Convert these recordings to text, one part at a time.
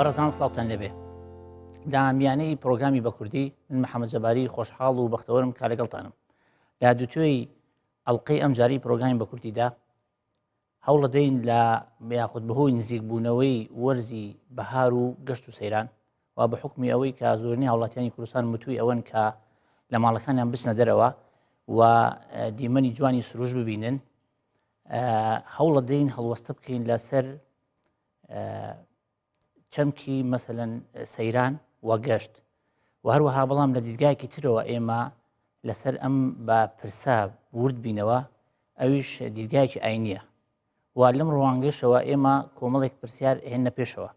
بەڕێزان سڵاوتان لەبێ دامیانەی پرۆگرامی بە کوردی من محەممەد جەباری خۆشحاڵ و بەختەوەرم کار لەگەڵتانم لە دوتوێی ئەڵلقەی ئەم جاری پرۆگرامی بە کوردیدا هەوڵ دەین لە یاخود بەهۆی نزیک بوونەوەی وەرزی بەهار و گەشت و سەیران و بە حکمی ئەوەی کە زۆرنی هاوڵاتیانی کوردستان متووی ئەوەن کە لە ماڵەکانیان بچنە دەرەوە و دیمەنی جوانی سروش ببینن هەوڵ دەین هەڵوەستە بکەین لەسەر چەمکی مەسەلەن سەیران و گەشت و هەروەها بەڵام لە دیدگایەکی ترەوە ئێمە لەسەر ئەم بە پرسا ورد بینەوە ئەویش دیدگایەکی ئاینیە و لەم ڕوانگەشەوە ئێمە کۆمەڵێک پرسیار هێنە پێشەوە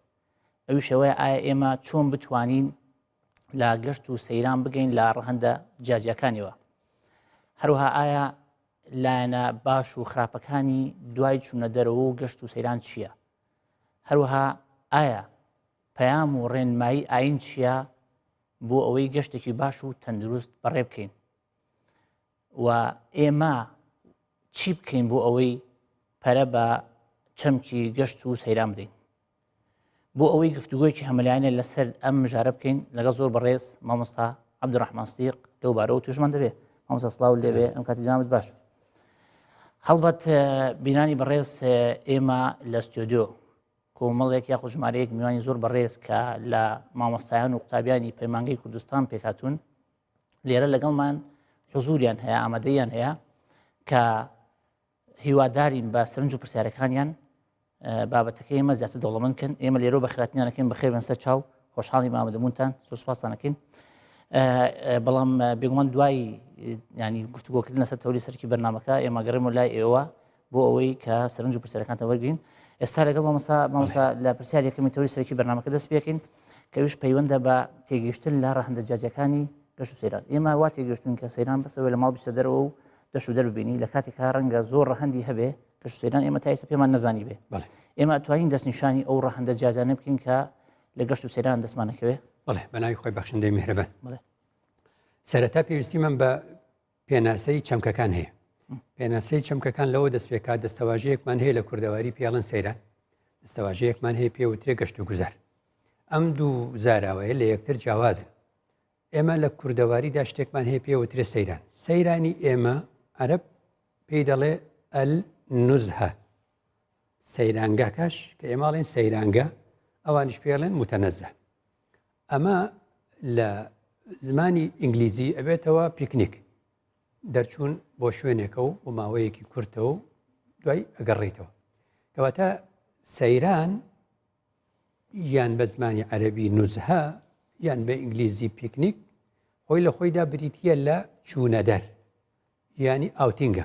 ئەویشەوەی ئایا ئێمە چۆن بتوانین لە گەشت و سەیران بگەین لە ڕەهەندە جیاجیەکانیەوە هەروەها ئایا لایەنە باش و خراپەکانی دوای چوونە دەرەوە و گەشت و سەیران چییە هەروەها ئایا پەیام و ڕێنمایی ئاین چییە بۆ ئەوەی گەشتێکی باش و تەندروست بەڕێ بکەین و ئێمە چی بکەین بۆ ئەوەی پەرە بە چەمکی گەشت و سەیران بدەین بۆ ئەوەی گفتوگۆیکی هەمەلایەنە لەسەر ئەم مژارە بکەین لەگەڵ زۆر بەڕێز مامۆستا عەبدوڕەحمان سیدیق لەو بارەوە توێژمان دەبێت مامۆستا سڵاو لێبێ ئەم کاتی جانت باش هەڵبەت بینانی بەڕێز ئێمە لە ستۆدیۆ کۆمەڵێک یاخود ژمارەیەک میوانی زۆر بەڕێز کە لە مامۆستایان و قوتابیانی پەیمانگەی کوردستان پێکهاتوون لێرە لەگەڵمان حوزوریان هەیە ئامادەیان هەیە کە هیوادارین بە سەرنج و پرسیارەکانیان بابەتەکەی ئێمە زیاتر دەوڵەمەندکەن ئێمە لێرە بە خێراتنیانەکەین بەخێر بن سەر چاو خۆشحاڵی مامەدەمونتان زۆر سوپاسانەکەین بەڵام بێگومان دوای ینی گفتوگۆکردن لەسەر تەوری سەرکی بەرنامەکە ئێمە گەڕێمە لای ئێوە بۆ ئەوەی کە سەرنج و پرسیارەکانتە وەرگین ئێستا لەگەڵ مامۆستا لە پرسیار یەکەمی تەوری سەرکی بەرنامەکە دەست پێکەین کە ویش پەیوەندە بە تێگەیشتن لە ڕەهەندە جیاجیەکانی گەشت و سەیران ئێمە وا تێگەیشتون کە سەیران بەسەوەی لە ماڵ بچتە دەرەوە و دەشت و دەرببینی لە کاتێکا ڕەنگە زۆر ڕەهەندی هەبێ گەشت و سەیران ئێمە تا ئێستا پێمان نەزانی بێ ئێمە ئەتوانین دەستنیشانی ئەو ڕەهەندە جیاجانە بکەین کە لە گەشت و سەیران دەستمانەکەوێ بەڵێ بەناوی خۆی بەخشندەی میهرەبان سەرەتا پێویستی من بە پێناسەی چەمکەکان هەیە پێناسەی چەمکەکان لەوە دەست پێکات دەستەواژەیەکمان هەیە لە کوردەواری پیاڵن سەیران دەستەواژەیەکمان هەیە پێوترێ گەشت و گوزار ئەم دوو زاراوەیە لە یەکتر جیاوازن ئێمە لە کوردەواریدا شتێکمان هەیە پێوترێ سەیران سەیرانی ئێمە عەرەب پێی دەڵێ ئەل-نوزهە سەیرانگاکەش کە ئێماڵێن سەیرانگە ئەوانش پێڵێن متەنەزە ئەمە لە زمانی ئینگلیزی ئەبێتەوە پیکنیک دەرچوون بۆ شوێنێکە و بۆ ماوەیەکی کورتەوە و دوای ئەگەڕێیتەوە کەواتە سەیران یان بە زمانی عەرەبی نوزهە یان بە ئینگلیزی پیکنیک خۆی لە خۆیدا بریتیە لە چوونە دەر ینی ئاوتینگە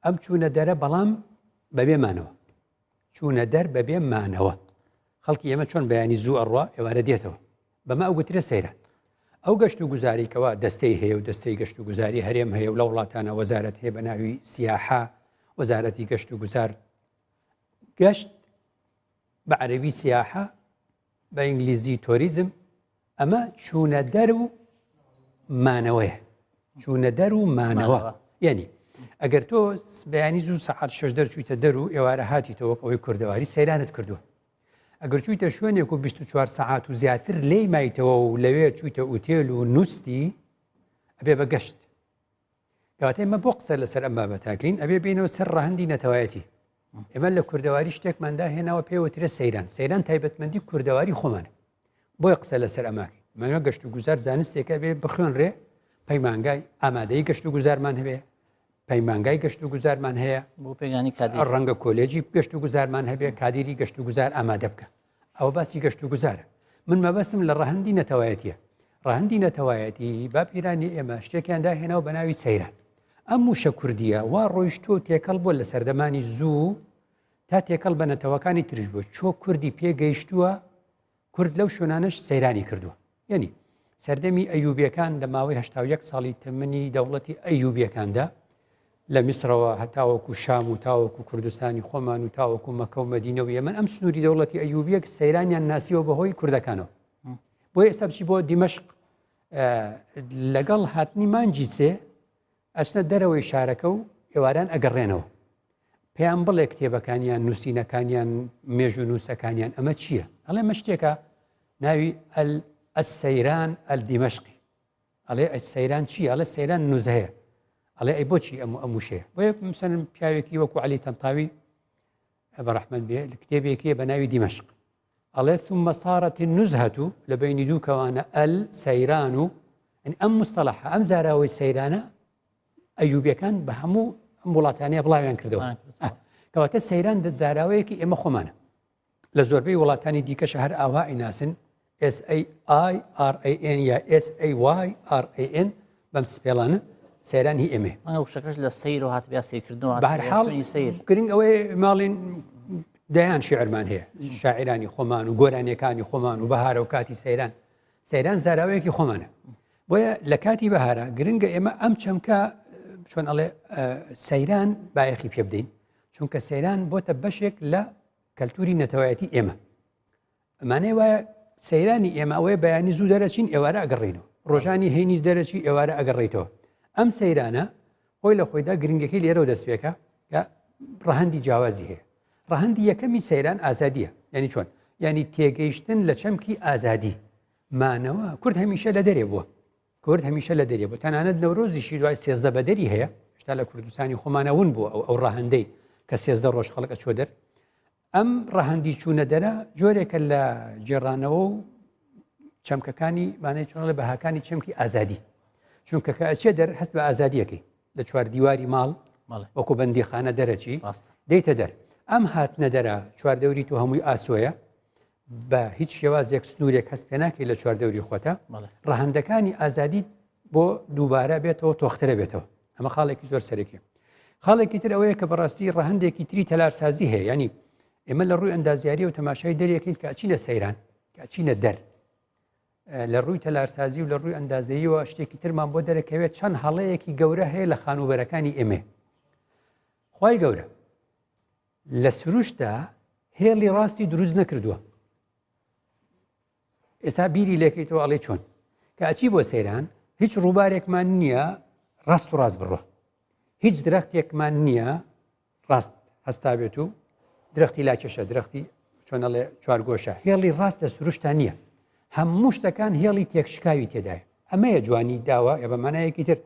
ئەم چوونە دەرە بەڵام بەبێ مانەوە چوونە دەر بەبێ مانەوە خەڵکی ئێمە چۆن بەیانی زوو ئەڕوا ئێوارە دێتەوە بەمە ئەو گوترە سەیران ئەو گەشت و گوزاریکەوە دەستەی هەیە و دەستەی گەشت و گوزاری هەرێم هەیە و لە وڵاتانە وەزارەت هەیە بە ناوی سیاحە وەزارەتی گەشت و گوزار گەشت بە عەرەبی سیاحە بە ئینگلیزی تۆریزم ئەمە چوونە دەر و مانەوەیە چوونە دەر و مانەوە یعنی ئەگەر تۆ بەیانی زوو سەعات 6 دەرچوویتە دەر و ئێوارە هاتیتەوە ئەوەی کوردەواری سەیرانت کردووە ئەگەر چوویتە شوێنێک و 24 سەعات و زیاتر لێی مایتەوە و لەوێ چوویتە ئوتێل و نووستی ئەبێ بە گەشت کەواتە ئێمە بۆ قسە لەسەر ئەم بابەتاکەین ئەبێ بینەوە سەر ڕەهەندی نەتەوایەتی ئێمە لە کوردەواری شتێکماندا هێناوە پێوترە سەیران سەیران تایبەتمەندی کوردەواری خۆمانە بۆیە قسە لەسەر ئەماکەین مەوە گەشت و گوزار زانستێکە بێ بخوێنڕێ پەیمانگای ئامادەی گەشت و گوزارمان هەبێ پەیمانگای گەشت و گوزارمان هەیە بۆ پێیانی ڕەنگە کۆلێجی گەشت و گوزارمان هەبێ کادیری گەشت و گوزار ئامادە بکە ئەوە باسی گەشت و گوزارە من مەبەستم لە ڕەهەندی نەتەوایەتیە ڕەهەندی نەتەوایەتی با پیرانی ئێمە شتێکیاندا هێناو بە ناوی سەیران ئەم وشە کوردیە وا ڕۆیشتۆ تێکەڵ بۆ لە سەردەمانی زوو تا تێکەڵ بە نەتەوەکانی تریش بوو چۆ کوردی پێگەیشتووە کورد لەو شوێنانش سەیرانی کردووە یعنی سەردەمی ئەیوبیەکان لە ماوەی 81 ساڵی تەمەنی دەوڵەتی ئەیوبیەکاندا لە میسرەوە هەتاوەکو شام و تاوەکو کوردستانی خۆمان و تاوەکو مەکە و مەدینە و یەمەن ئەم سنووری دەوڵەتی ئەیوبیەک سەیرانیان ناسیەوە بەهۆی کوردەکانەوە بۆیە ئێستا بچی بۆ دیمەشق لەگەڵ هاتنی مانجی سێ ئەچنە دەرەوەی شارەکە و ئێواران ئەگەڕێنەوە پێیان بڵێ کتێبەکانیان نووسینەکانیان مێژ و نووسەکانیان ئەمە چییە؟ ئەڵێ مە شتێکە ناوی السەیران الدیمەشقی ئەڵێ سەیران چی؟ ئەڵێ سەیران نوزهەیە ئەڵێ ئەی بۆچی ئەم وشەیە بۆیە مثلەن پیاوێکی وەکو عەلی تەنتاوی بەڕەحمەت بێ لە کتێبێکیە بە ناوی دیمەشق ئەڵێ ثم صارت النزهة لە بەینی دوو کەوانە السەیران و ئەم مستەڵەحە ئەم زاراوەی سەیرانە ئەیوبیەکان بە هەموو ئەم وڵاتانەیە بڵاویان کردەوە کەواتە سەیران زاراوەیەکی ئێمە خۆمانە لە زۆربەی وڵاتانی دیکەش هەر ئاوا ئیناسن SAIRAN یا SAYRAN بەم سپێڵانە سەیران هی ئێمێ شەکەش لە سەیر و هاتبیا سیرکردنەوە بەهەرحاڵ گرنگ ئەوەی ماڵین دەیان شیعرمان هەیە شاعرانی خۆمان و گۆرانیەکانی خۆمان و بەهارە و کاتی سەیران زاراوەیەکی خۆمانە بۆیە لە کاتی بەهارە گرنگە ئێمە ئەم چەمکە چۆن ئەڵێ سەیران بایەخی پێ بدەین چونکە سەیران بۆتە بەشێک لە کەلتوری نەتەوایەتی ئێمە ئەمانەی وایە سەیرانی ئێمە ئەوەیە بەیانی زوو دەرەچین ئێوارە ئەگەڕێنەوە ڕۆژانی هەینیش دەرەچی ئێوارە ئەگەڕێیتەوە ئەم سەیرانە خۆی لە خۆیدا گرنگەکەی لێرە و دەستپێکە یا ڕەهەندی جیاوازی هەیە ڕەهەندی یەکەمی سەیران ئازادیە یعنی چۆن یعنی تێگەیشتن لە چەمکی ئازادی مانەوە کورد هەمیشە لە دەرێ بووە کورد هەمیشە لە دەرێ بوو تەنانەت نەورۆزیشی دوای 13 بەدەری هەیە شتا لە کوردستانی خۆمانەون بووە ئەو ڕەهەندەی کە 13 ڕۆژ خەڵک ئەچۆ دەر ئەم ڕەهەندی چوونە دەرە جۆرێکە لە جێڕانەوە و چەمکەکانی مانای چۆنڵێ بەهاکانی چەمکی ئازادی چونکە کە ئەچێ دەر هەست بە ئازادیەکەی لە چوار دیواری ماڵ وەکو بەندیخانە دەرەچی دەیتە دەر ئەم هاتنە دەرە چواردەوری تو هەمووی ئاسۆیە بە هیچ شێوازێک سنوورێک هەست پێ ناکەی لە چواردەوری خۆتە ڕەهەندەکانی ئازادی بۆ دووبارە بێتەوە تۆخترە بێتەوە ئەمە خاڵێکی زۆر سەرەکی خاڵێکی تر ئەوەیە کە بەڕاستی ڕەهەندێکی تری تەلارسازی هەیە ینی ئێمە لە ڕووی ئەندازیاری و تەماشای دەرێکین کە ئەچینە سەیران کە ئەچینە دەر لە ڕووی تەلارسازی و لە ڕووی ئەندازەییەوە شتێکی ترمان بۆ دەرەکەوێت چەند هەڵەیەکی گەورە هەیە لە خانوبەرەکانی ئێمە خوای گەورە لە سروشتا هێڵی ڕاستی دروست نەکردووە ئێستا بیری لێکەیتەوە ئەڵێ چۆن کە ئەچی بۆ سەیران هیچ ڕووبارێکمان نییە ڕاست و ڕاست بڕۆ هیچ درەختێکمان نییە ڕاست هەستا بێت و درەختی لاکێشە درەختی چۆنەڵێ چوارگۆشە هێڵی ڕاست لە سروشتا نییە هەموو شتەکان هێڵی تێکشکاوی تێدایە ئەمەیە جوانی داوە یا بەمانایەکی تر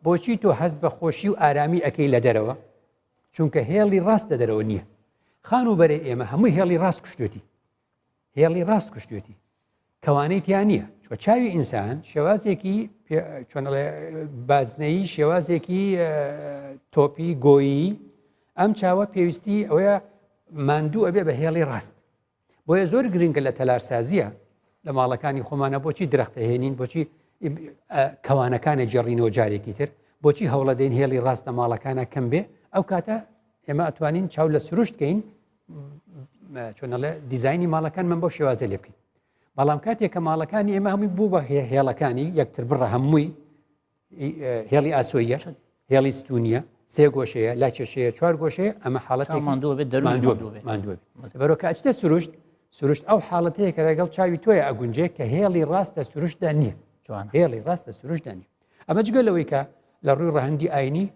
بۆچی تۆ هەست بە خۆشی و ئارامی ئەەکەی لە دەرەوە چونکە هێڵی ڕاست لە دەرەوە نییە خانوبەرێ ئێمە هەمووی هێڵی ڕاست کوشتێتی هێڵی ڕاست کوشتێتی کەوانەی تیان نییە چۆ چاوی ئینسان شێوازێکی چۆنڵێ بازنەیی شێوازێکی تۆپی گۆیی ئەم چاوە پێویستی ئەوەیە ماندوو ئەبێ بە هێڵی ڕاست بۆیە زۆر گرنگە لە تەلارسازیە لە ماڵەکانی خۆمانە بۆچی درەختە هێنین بۆچی کەوانەکانە جێڕینەوە جارێکی تر بۆچی هەوڵە دەین هێڵی ڕاستە ماڵەکانە کەم بێ ئەو کاتە ئێمە ئەتوانین چاو لە سروشتکەین چۆنەڵێ دیزایانی ماڵەکان من بۆ شێوازە لێ بکەین بەڵام کاتێک کە ماڵەکانی ئێمە هەمووی بوو بە هێڵەکانی یەکتر بڕە هەمووی هێڵی ئاسۆیە هێڵی ستونیە سێ گۆشەیە لا کێشەیە چوار گۆشەیە ئەمە حاڵەتی ماندووە بێت ماندووە بەرەوە کە ئەچتە سروشت ئەو حاڵەتەیە کە لەگەڵ چاوی تۆیە ئەگونجێت کە هێڵی ڕاست لە سروشتدا نییە هێڵی ڕاست لە سروشتدا نییە ئەمە جگە لەوەی کە لە ڕووی ڕەهەندی ئاینی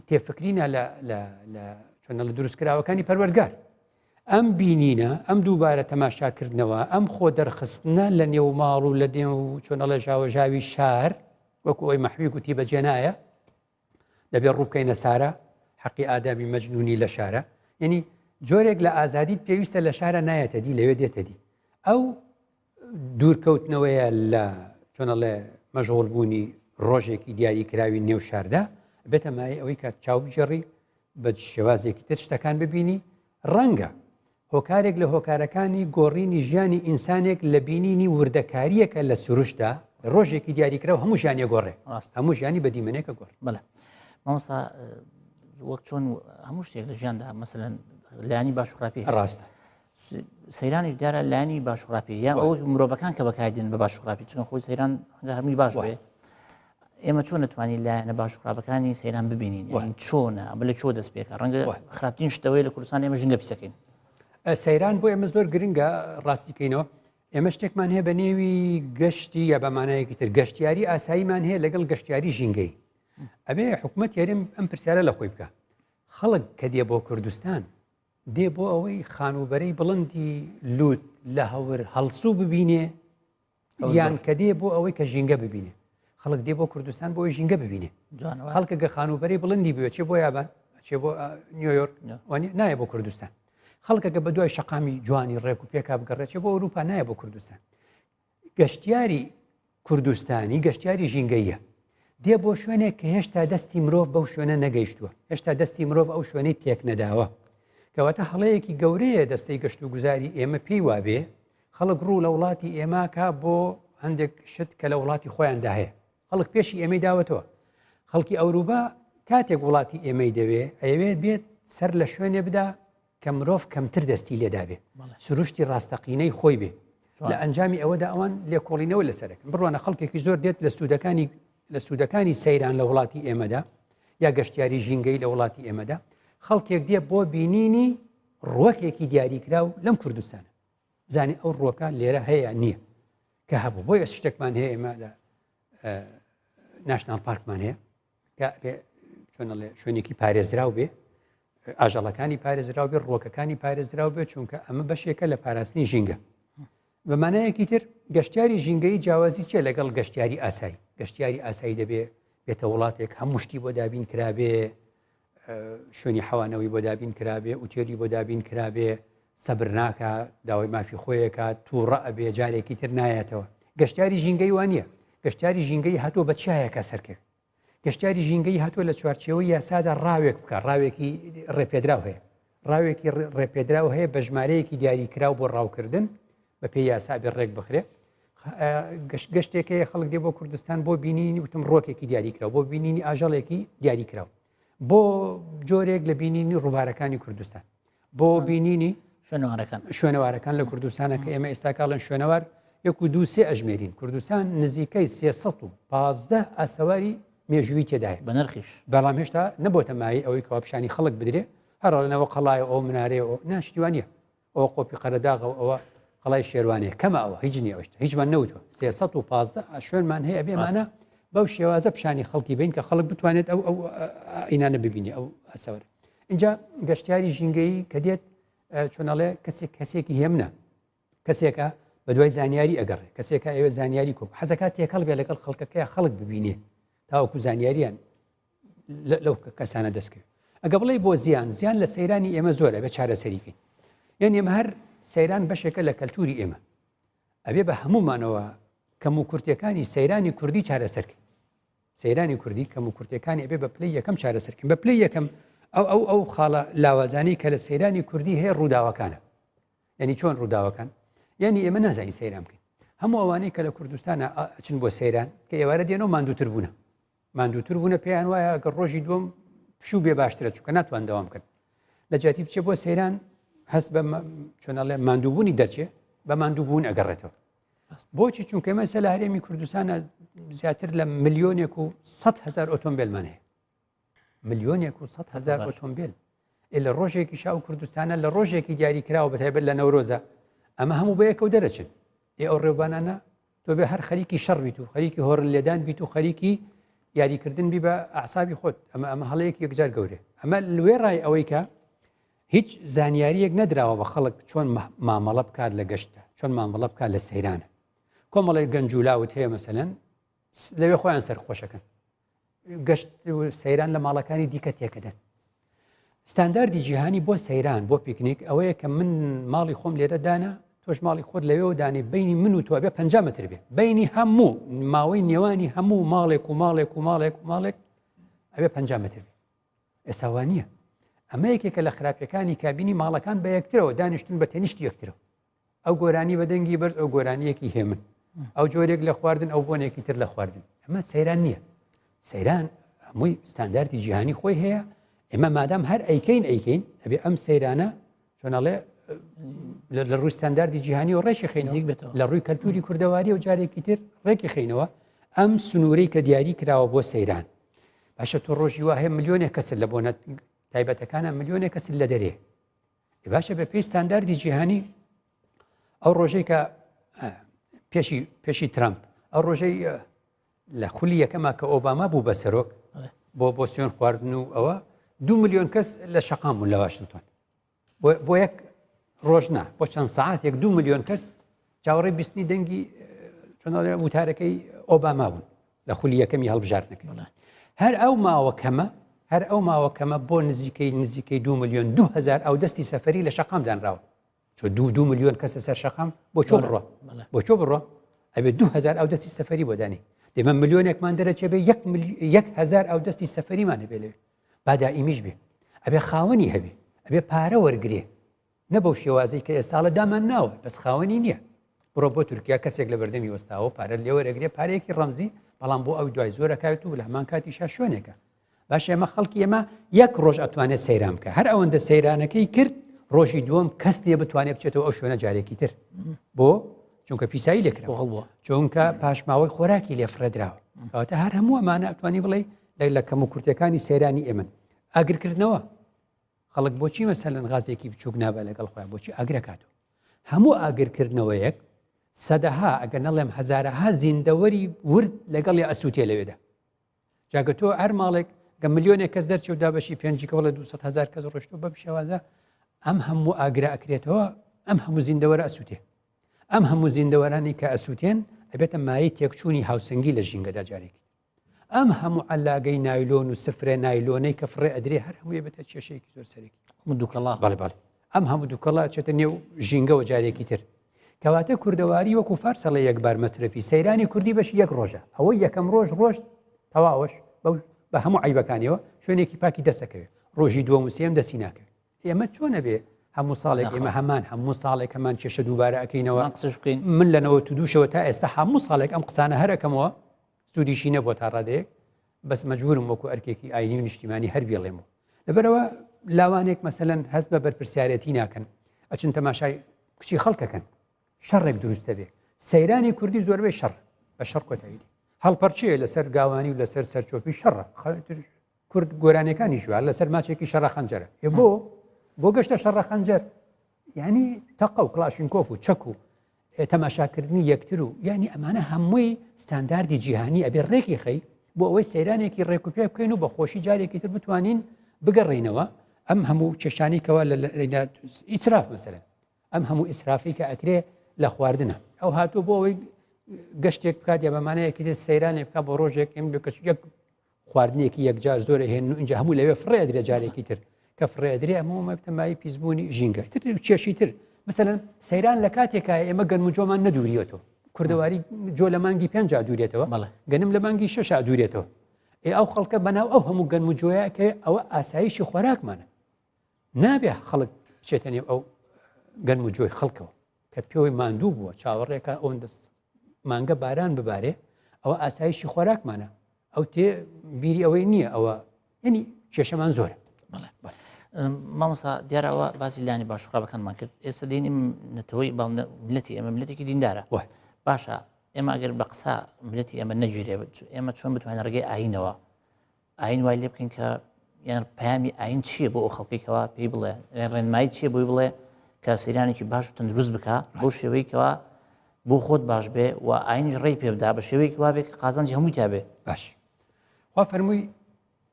تێفکرینە لە چۆنە لە دروستکراوەکانی پەروەردگار ئەم بینینە ئەم دووبارە تەماشاکردنەوە ئەم خۆ دەرخستنە لە نێو ماڵ و لە دێ و چۆنەڵە ژاوەژاوی شار وەکو ئەوی مەحوی گوتی بەجێنایە دەبێت ڕووبکەینە سارە حەقی ئادامی مەجنونی لە شارە یعنی جۆرێک لە ئازادیت پێویستە لە شارە نایەتە دی لەوێ دێتە دی ئەو دوورکەوتنەوەیە لە چۆنەڵێ مەژغوڵبوونی ڕۆژێکی دیاری کراوی نێو شاردا بێتە مای ئەوەی کە چاو بجێڕی بە شێوازێکی تر شتەکان ببینی ڕەنگە هۆکارێک لە هۆکارەکانی گۆڕینی ژیانی ئینسانێک لە بینینی وردەکاریەکە لە سروشدا ڕۆژێکی دیاریکراوە هەموو ژیانێ گۆڕێ هەموو ژیانی بە دیمەنێکە گۆڕ بەڵێ مامۆستا وەک چۆن هەموو شتێک لە ژیاندا مەسەلەن لایانی باشوخراپی ڕاستە سەیرانیش دیارە لایانی باشوخراپی یان ئەو مرۆڤەکان کە بەکاردێن بە باشوخراپی چون خۆی سەیران هەرمی باش بێ ئێمە چۆن نتوانین لایەنە باشوخراپەکانی سەیران ببینین چۆنە بە لە چۆ دەست پێکە ڕەنگە خراپترین شتەوەی لە کوردستان ئێمە ژنگە پیسەکەین سەیران بۆ ئێمە زۆر گرنگە ڕاستیکەینەوە ئێمە شتێکمان هەیە بە نێوی گەشتی یا بەمانایەکی تر گەشتیاری ئاساییمان هەیە لەگەڵ گەشتیاری ژینگەی ئەبێ حکوومەت یاریم ئەم پرسیارە لە خۆی بکە خەڵک کە دێ بۆ کوردستان دێ بۆ ئەوەی خانوبەرەی بڵندی لوت لە هەور هەڵسوو ببینێ یان کە دێ بۆ ئەوەی کە ژینگە ببینێ خەڵک دێ بۆ کوردستان بۆی ژینگە ببینێ خەڵکەگە خانوبەری بڵندی بوێ چێ بۆ یابان چێ بۆ نیویۆرک نایە بۆ کوردستان خەڵکەکە بە دوای شەقامی جوانی ڕێک و پێکا بگەڕێت چێ بۆ ئەوروپا نایە بۆ کوردستان گەشتیاری کوردستانی گەشتیاری ژینگەیە دێ بۆ شوێنێک کە هێشتا دەستی مرۆڤ بەو شوێنە نەگەیشتووە هێشتا دەستی مرۆڤ ئەو شوێنەی تێک نەداوە کەواتە هەڵەیەکی گەورەیە دەستەی گەشت و گوزاری ئێمە پێی وابێ خەڵک ڕوو لە وڵاتی ئێماکە بۆ هەندێک شت کە لە وڵاتی خۆیاندا هەیە خەڵک پێشی ئێمەی داوەتەوە خەڵکی ئەوروپا کاتێک وڵاتی ئێمەی دەوێ ئەوێت بێت سەر لە شوێنێ بدا کە مرۆڤ کەمتر دەستی لێدا بێ سروشتی ڕاستەقینەی خۆی بێ لە ئەنجامی ئەوەدا ئەوان لێکۆڵینەوە لەسەرەکەن بڕوانە خەڵکێکی زۆر دێت لە سوودەکانی سەیران لە وڵاتی ئێمەدا یا گەشتیاری ژینگەی لە وڵاتی ئێمەدا خەڵکێک دێ بۆ بینینی ڕوەکێکی دیاریکرا و لەم کوردستانە بزانانی ئەو ڕووەکە لێرە هەیە نییە کە هەبوو بۆی شتێکمان هەیە ئێمە لە ناشنال پارکمان هەیە کە چۆنەڵێ شوێنێکی پارێزراو بێ ئاژەڵەکانی پارێزراو بێ ڕووەکەکانی پارێزراو بێ چونکە ئەمە بەشێکە لە پاراستنی ژینگە بەمانایەکی تر گەشتیاری ژینگەی جیاوازی چێ لەگەڵ گەشتیاری ئاسایی گەشتیاری ئاسایی دەبێ بێتە وڵاتێک هەموو شتی بۆ دابین کرابێ شوێنی حەوانەوەی بۆ دابین کرابێ ئوتێلی بۆ دابین کرابێ سەبر ناکە داوای مافی خۆیەکە تووڕە ئەبێ جارێکی تر نایەتەوە گەشتیاری ژینگەی وانە گەشتیاری ژینگەی هاتۆ بە چایەکە سەرکرد گەشتیاری ژینگەی هاتۆ لە چوارچێوەی یاسادا ڕاوێک بکە ڕاوێکی ڕێپێدراو هەیە ڕاوێکی ڕێپێدراو هەیە بە ژمارەیەکی دیاریکراو بۆ ڕاوکردن بە پێی یاسا بێ ڕێک بخرێ گەشتێکەیە خەڵک دێ بۆ کوردستان بۆ بینینی وتم ڕۆکێکی دیاریکراو بۆ بینینی ئاژەڵێکی دیاریکراو بۆ جۆرێک لە بینینی ڕووبارەکانی کوردستان بۆ بینینی شوێنەوارەکان لە کوردستانە کە ئێمە ئێستا کاڵن شوێنەوار 1-2-3 ئەژمێرین کوردستان نزیکەی 315 ئاسەواری مێژووی تێدایە بە نرخیش بەڵام هێشتا نەبۆتە مای ئەوەی کەوا پیشانی خەڵک بدرێ هەرڵەنەوە قەڵایە ئەو منارێ ئەو ناشتیوانە ئەوە قۆپی قەرەداغ ئەوە قەڵای شێوانەیە کەمە ئەوە هیچ نیەوەشت هیچمان نەوتوە 315 شوێنمان هەیە بێمانە بەو شێوازە پیشانی خەڵکی بین کە خەڵک بتوانێت ئەو ئینانە ببینی ئەو ئەسەوەر اینجا گەشتیاری ژینگەی کە دێت چۆنەڵێ کەسێکی هێمنە کەسێکە بە دوای زانیاری ئەگەڕێ کەسێکە ئێوە زانیاری کۆک حەزەکات تێکەڵ بێ لەگەڵ خەڵکەکەی خەڵک ببینێ تاوەکو زانیاریان لەو کەسانە دەستکرد ئەگە بڵێ بۆ زیان لە سەیرانی ئێمە زۆرە بە چارەسەریکەین یعنی ئێمە هەر سەیران بەشێکە لە کەلتوری ئێمە ئەبێ بە هەمومانەوە کەم و کورتەکانی سەیرانی کوردی چارەسەرکە سەیرانی کوردی کەم و کورتەکانی ئەبێ بە پلەی یەکەم چارەسەرکەن بە پلەی یەکەم ئەو خاڵە لاوازانەی کە لە سەیرانی کوردی هەیە ڕووداوەکانە یعنی چۆن ڕووداوەکان یعنی ئێمە نازانی سەیران بکەین هەموو ئەوانەی کە لە کوردستانە ئەچن بۆ سەیران کە ئێوارە دێنەوە ماندووتر بوونە پێیان وایە ئەگەر ڕۆژی دووەم پشوو بێ باشترە چونکە ناتوان دەوام کرد لە جاتی بچێ بۆ سەیران هەست بە چۆنەڵێ ماندووبوونی دەرچێ بە ماندووبوون ئەگەڕێتەوە بۆچی چونکە مەسە لە هەرێمی کوردستانە زیاتر لە 1,100,000 ئۆتۆمبیلمان هەیە 1,100,000 ئۆتۆمبیل لە ڕۆژێکی شاو کوردستانە لە ڕۆژێکی دیاریکراوە بەتایبەت لە نەورۆزە ئەمە هەموو بە یەکەوە دەرەچن ئەو ڕێوبانانە تۆ بێ هەر خەریکی شەڕ بیت و خەریکی هۆڕن لێدان بیت و خەریکی یاریکردن بی بە ئەعسابی خۆت ئەمە هەڵەیەکی یەکجار گەورێ ئەمە لێ ڕای ئەوەی کە هیچ زانیاریەک نەدراوە بە خەڵک چۆن مامەڵە بکات لە گەشتە چۆن مامەڵە بکات لە سەیرانە کۆمەڵی گەنجولاوت هەیە مەسەلەن لەوێ خۆیان سەرخۆشەکەن گەشت سەیران لە ماڵەکانی دیکە تێکەدەن ستانداردی جیهانی بۆ سەیران بۆ پیکنیک ئەوەیە کە من ماڵی خۆم لێرە دانا تۆش ماڵی خۆت لەوێ دانێ بینی من و تۆ بێ 50 متر بێ بینی هەموو ماوەی نێوانی هەموو ماڵێک ئەبێ 50 متر بێ ئێساوانیە ئەمە یەکێکە لە خراپەکانی کابینی ماڵەکان بە یەکترەوە دانیشتن بە تەنیشتی یەکترەوە ئەو گۆرانی بە دەنگی بەرز ئەو گۆرانیەکی هێمن ئەو جۆرێک لە خواردن ئەو بۆنێکی تر لە خواردن ئەمە سەیران نییە سەیران هەمووی ستانداردی جیهانی خۆی هەیە ئێمە مادام هەر ئەیکەین ئەبێ ئەم سەیرانە چۆنەڵێ لە ڕووی ستانداردی جیهانی و ڕێکی خینەوە لە ڕووی کەلتوری کوردەواری و جارێکی تر ڕێکی خینەوە ئەم سنوورەی کە دیاری کراوە بۆ سەیران باشە تۆ ڕۆژی وا هەیە ملیۆنێک کەسر لە بۆنە تایبەتەکانە ملیۆنێک کەسر لە دەرێ باشە بە پێی ستانداردی جیهانی ئەو ڕۆژەی کە پێشی ترامپ ئەو ڕۆژەی لە خولی یەکەما کە ئۆباما بوو بە سەرۆک بۆ سوێن خواردن و ئەوە 2 ملیۆن کەس لە شەقام بوون لە واشنگتۆن بۆ یەک ڕۆژنا بۆ چەند ساعاتێک 2 ملیۆن کەس چاوەڕێی بیستنی دەنگی چۆنڵێ وتارەکەی ئۆباما بوون لە خولی یەکەمی هەڵبژاردنەکەی هەر ئەو ماوە کەمە بۆ نزیکەی 2 ملیۆن 2000 ئەو دەستی سەفەری لە شەقام دانراوە چۆ 2 ملیۆن کەسە سەر شەقام بۆ چۆ بڕۆ ئەبێ 2000 ئەو دەستی سەفەری بۆ دانی دێمە ملیۆنێکمان دەرەچێ بێ 1000 ئەو دەستی سەفەریمان هەبێ لەوێ بادائیمیش بێ ئەبێ خاوەنی هەبێ ئەبێ پارە وەرگێ نە بەو شێوازەی کە ئێستاڵە دامان ناوە بەس خاوەنی نییە بڕۆ بۆ تورکیا کەسێک لە بەردەمی وەستاوە پارە لێوەرەگرێ پارەیەکی ڕەمزی بەڵام بۆ ئەو دوای زۆرە کاوێت و لە هەمان کاتیشا شوێنێکە باش ئێمە خەڵکی ئێمە یەک ڕۆژ ئەتوانێت سەیران بکە هەر ئەوەندە سەیرانەکەی کرد ڕۆژی دووەم کەس دێ بتوانێت بچێتەوە ئەو شوێنە جارێکی تر بۆ چونکە پیسایی لێکراوە چونکە پاشماوەی خۆراکی لێ فرەدراوە کەواتە هەر هەموو ئەمانە ئەتوانی بڵێ لە کەم و کورتەکانی سەیرانی ئێمن ئاگرکردنەوە خەڵک بۆچی مەسەلەن غازێکی بچووک نابە لەگەڵ خۆیان بۆچی ئاگرەکاتەوە هەموو ئاگرکردنەوەیەک سەدەها ئەگەر نەڵێم هەزارەها زیندەوەری ورد لەگەڵی ئەسووتێ لەوێدا جاگە تۆ هەر ماڵێک گە ملیۆنێک کەس دەرچێودا بەشی پێنجی کەڵە 200,000 کەس ڕۆشتۆ بە شێوازە ئەم هەموو ئاگرە ئەکرێتەوە ئەم هەموو زیندەوەرە ئەسووتێ ئەم هەموو زیندەوەرانی کە ئەسووتێن ئەبێتە مای تێکچوونی هاوسنگی لە ژینگەدا جارێکی ئەم هەموو عەلاگەی نایلۆن و سفرێ نایلۆنەی کە فڕێ ئەدرێ هەر هەمووی بێتە کێشەیەکی زۆر سەرێکی دووکەڵا بەڵێ ئەم هەموو دووکەڵا چێتە نێو ژینگەوە جارێکی تر کەواتە کوردەواری وەکو فارسەڵە یەکبار مەسرەفی سەیرانی کوردی بەش یەک ڕۆژە ئەوەی یەکەم ڕۆژ تەواوەش بە هەموو عیبەکانیەوە شوێنێکی پاکی دەسەکەوێت ڕۆژی دووەم و سێم دەستی ناکەوێت ئێمە چۆنە بێ هەموو ساڵێک ئێمە هەموو ساڵێک هەمان کێشە دووبارە ئەەکەینەوە من لەنەوە دووشەوە تا ئێستا هەموو ساڵێک ئەم قسانە هەرەکەمەوە سوودیشی نەبووە تا ڕادەیەک بەس مەجبورم وەکو ئەرکێکی ئاینی و نیشتیمانی هەر بێڵێمەوە لەبەرەوە لاوانێک مەسەلەن هەست بە بەرپرسیارەتی ناکەن ئەچن تەماشای کچی خەڵکەکەن شەڕێک دروستە بێ سەیرانی کوردی زۆربەی شەڕ بە شەڕ کۆتاییدی هەڵپەرچەیە لەسەر گاوانی و لەسەر سەرچۆپی شەڕە کورد گۆرانەکانی ژوار لەسەر ماچێکی شەڕە خەنجەرە بۆ گەشتە شەڕە خەنجەر یعنی تەقە و کلاشینکۆف و چەک و تەماشاکردنی یەکتر و یعنی ئەمانە هەمووی ستانداردی جیهانی ئەبێ ڕێکی خەی بۆ ئەوەی سەیرانێکی ڕێکوپێ بکەین و بە خۆشی جارێکی تر بتوانین بگەڕێینەوە ئەم هەموو چێشانی کەوا لە ئیسراف مەسەلەن ئەم هەموو ئیسرافی کە ئەکرێ لە خواردنە ئەو هاتووە بۆ ئەوەی گەشتێک بکات یا بەمانەیەکی تر سەیرانێک بکات بۆ ڕۆژێک ئێمە بکەس یەک خواردنێکی یەکجار زۆرە هێن و اینجا هەموو لەوێ فڕێ درێ جارێکی تر کە فڕێ درێ ئەمەوە بتەمایی پیسبوونی ژینگە تر کێشی تر مەسەلەن سەیران لە کاتێکە ئێمە گەنم و جۆمان نەدووریێتەوە کوردەواری جۆ لە مانگی 5 دوورێتەوە گەنم لە مانگی 6 دوورێتەوە ئەو خەڵکە بەناو ئەو هەموو گەنم و جۆیە کە ئەوە ئاسایشی خۆراکمانە نابێ خەڵک بچێتە نێو ئەو گەنم و جۆی خەڵکەوە کە پێوەی ماندوو بووە چاوەڕێکە ئەوەن دەست مانگە باران ببارێ ئەوە ئاسایشی خۆراکمانە ئەو تێ بیری ئەوەی نییە ئەوە یعنی کێشەمان زۆرە مامۆستا دیارەوە باسی لانی باشوڕابەکانمان کرد ئێستا دێنی نەتەوەی ملەتی ئێمە ملەتێکی دیندارە باشە ئێمە ئەگەر بە قسە ملەتی ئێمە نەگیرێ ئێمە چۆن بتوانین ڕێگەی ئاینەوە ئاین وای لێ بکەین کە یان پەیامی ئاین چییە بۆ ئەو خەڵکێکەوە پێی بڵێ ڕێنمایی چییە بۆی بڵێ کە سەیرانێکی باش و تەندروست بکە بۆ شێوەیەکەوە بۆ خۆت باش بێ و ئاینیش ڕێی پێ بدا بە شێوەیەکی وا بێ کە قازانجی هەمووی تا بێ باش خوا فەرمووی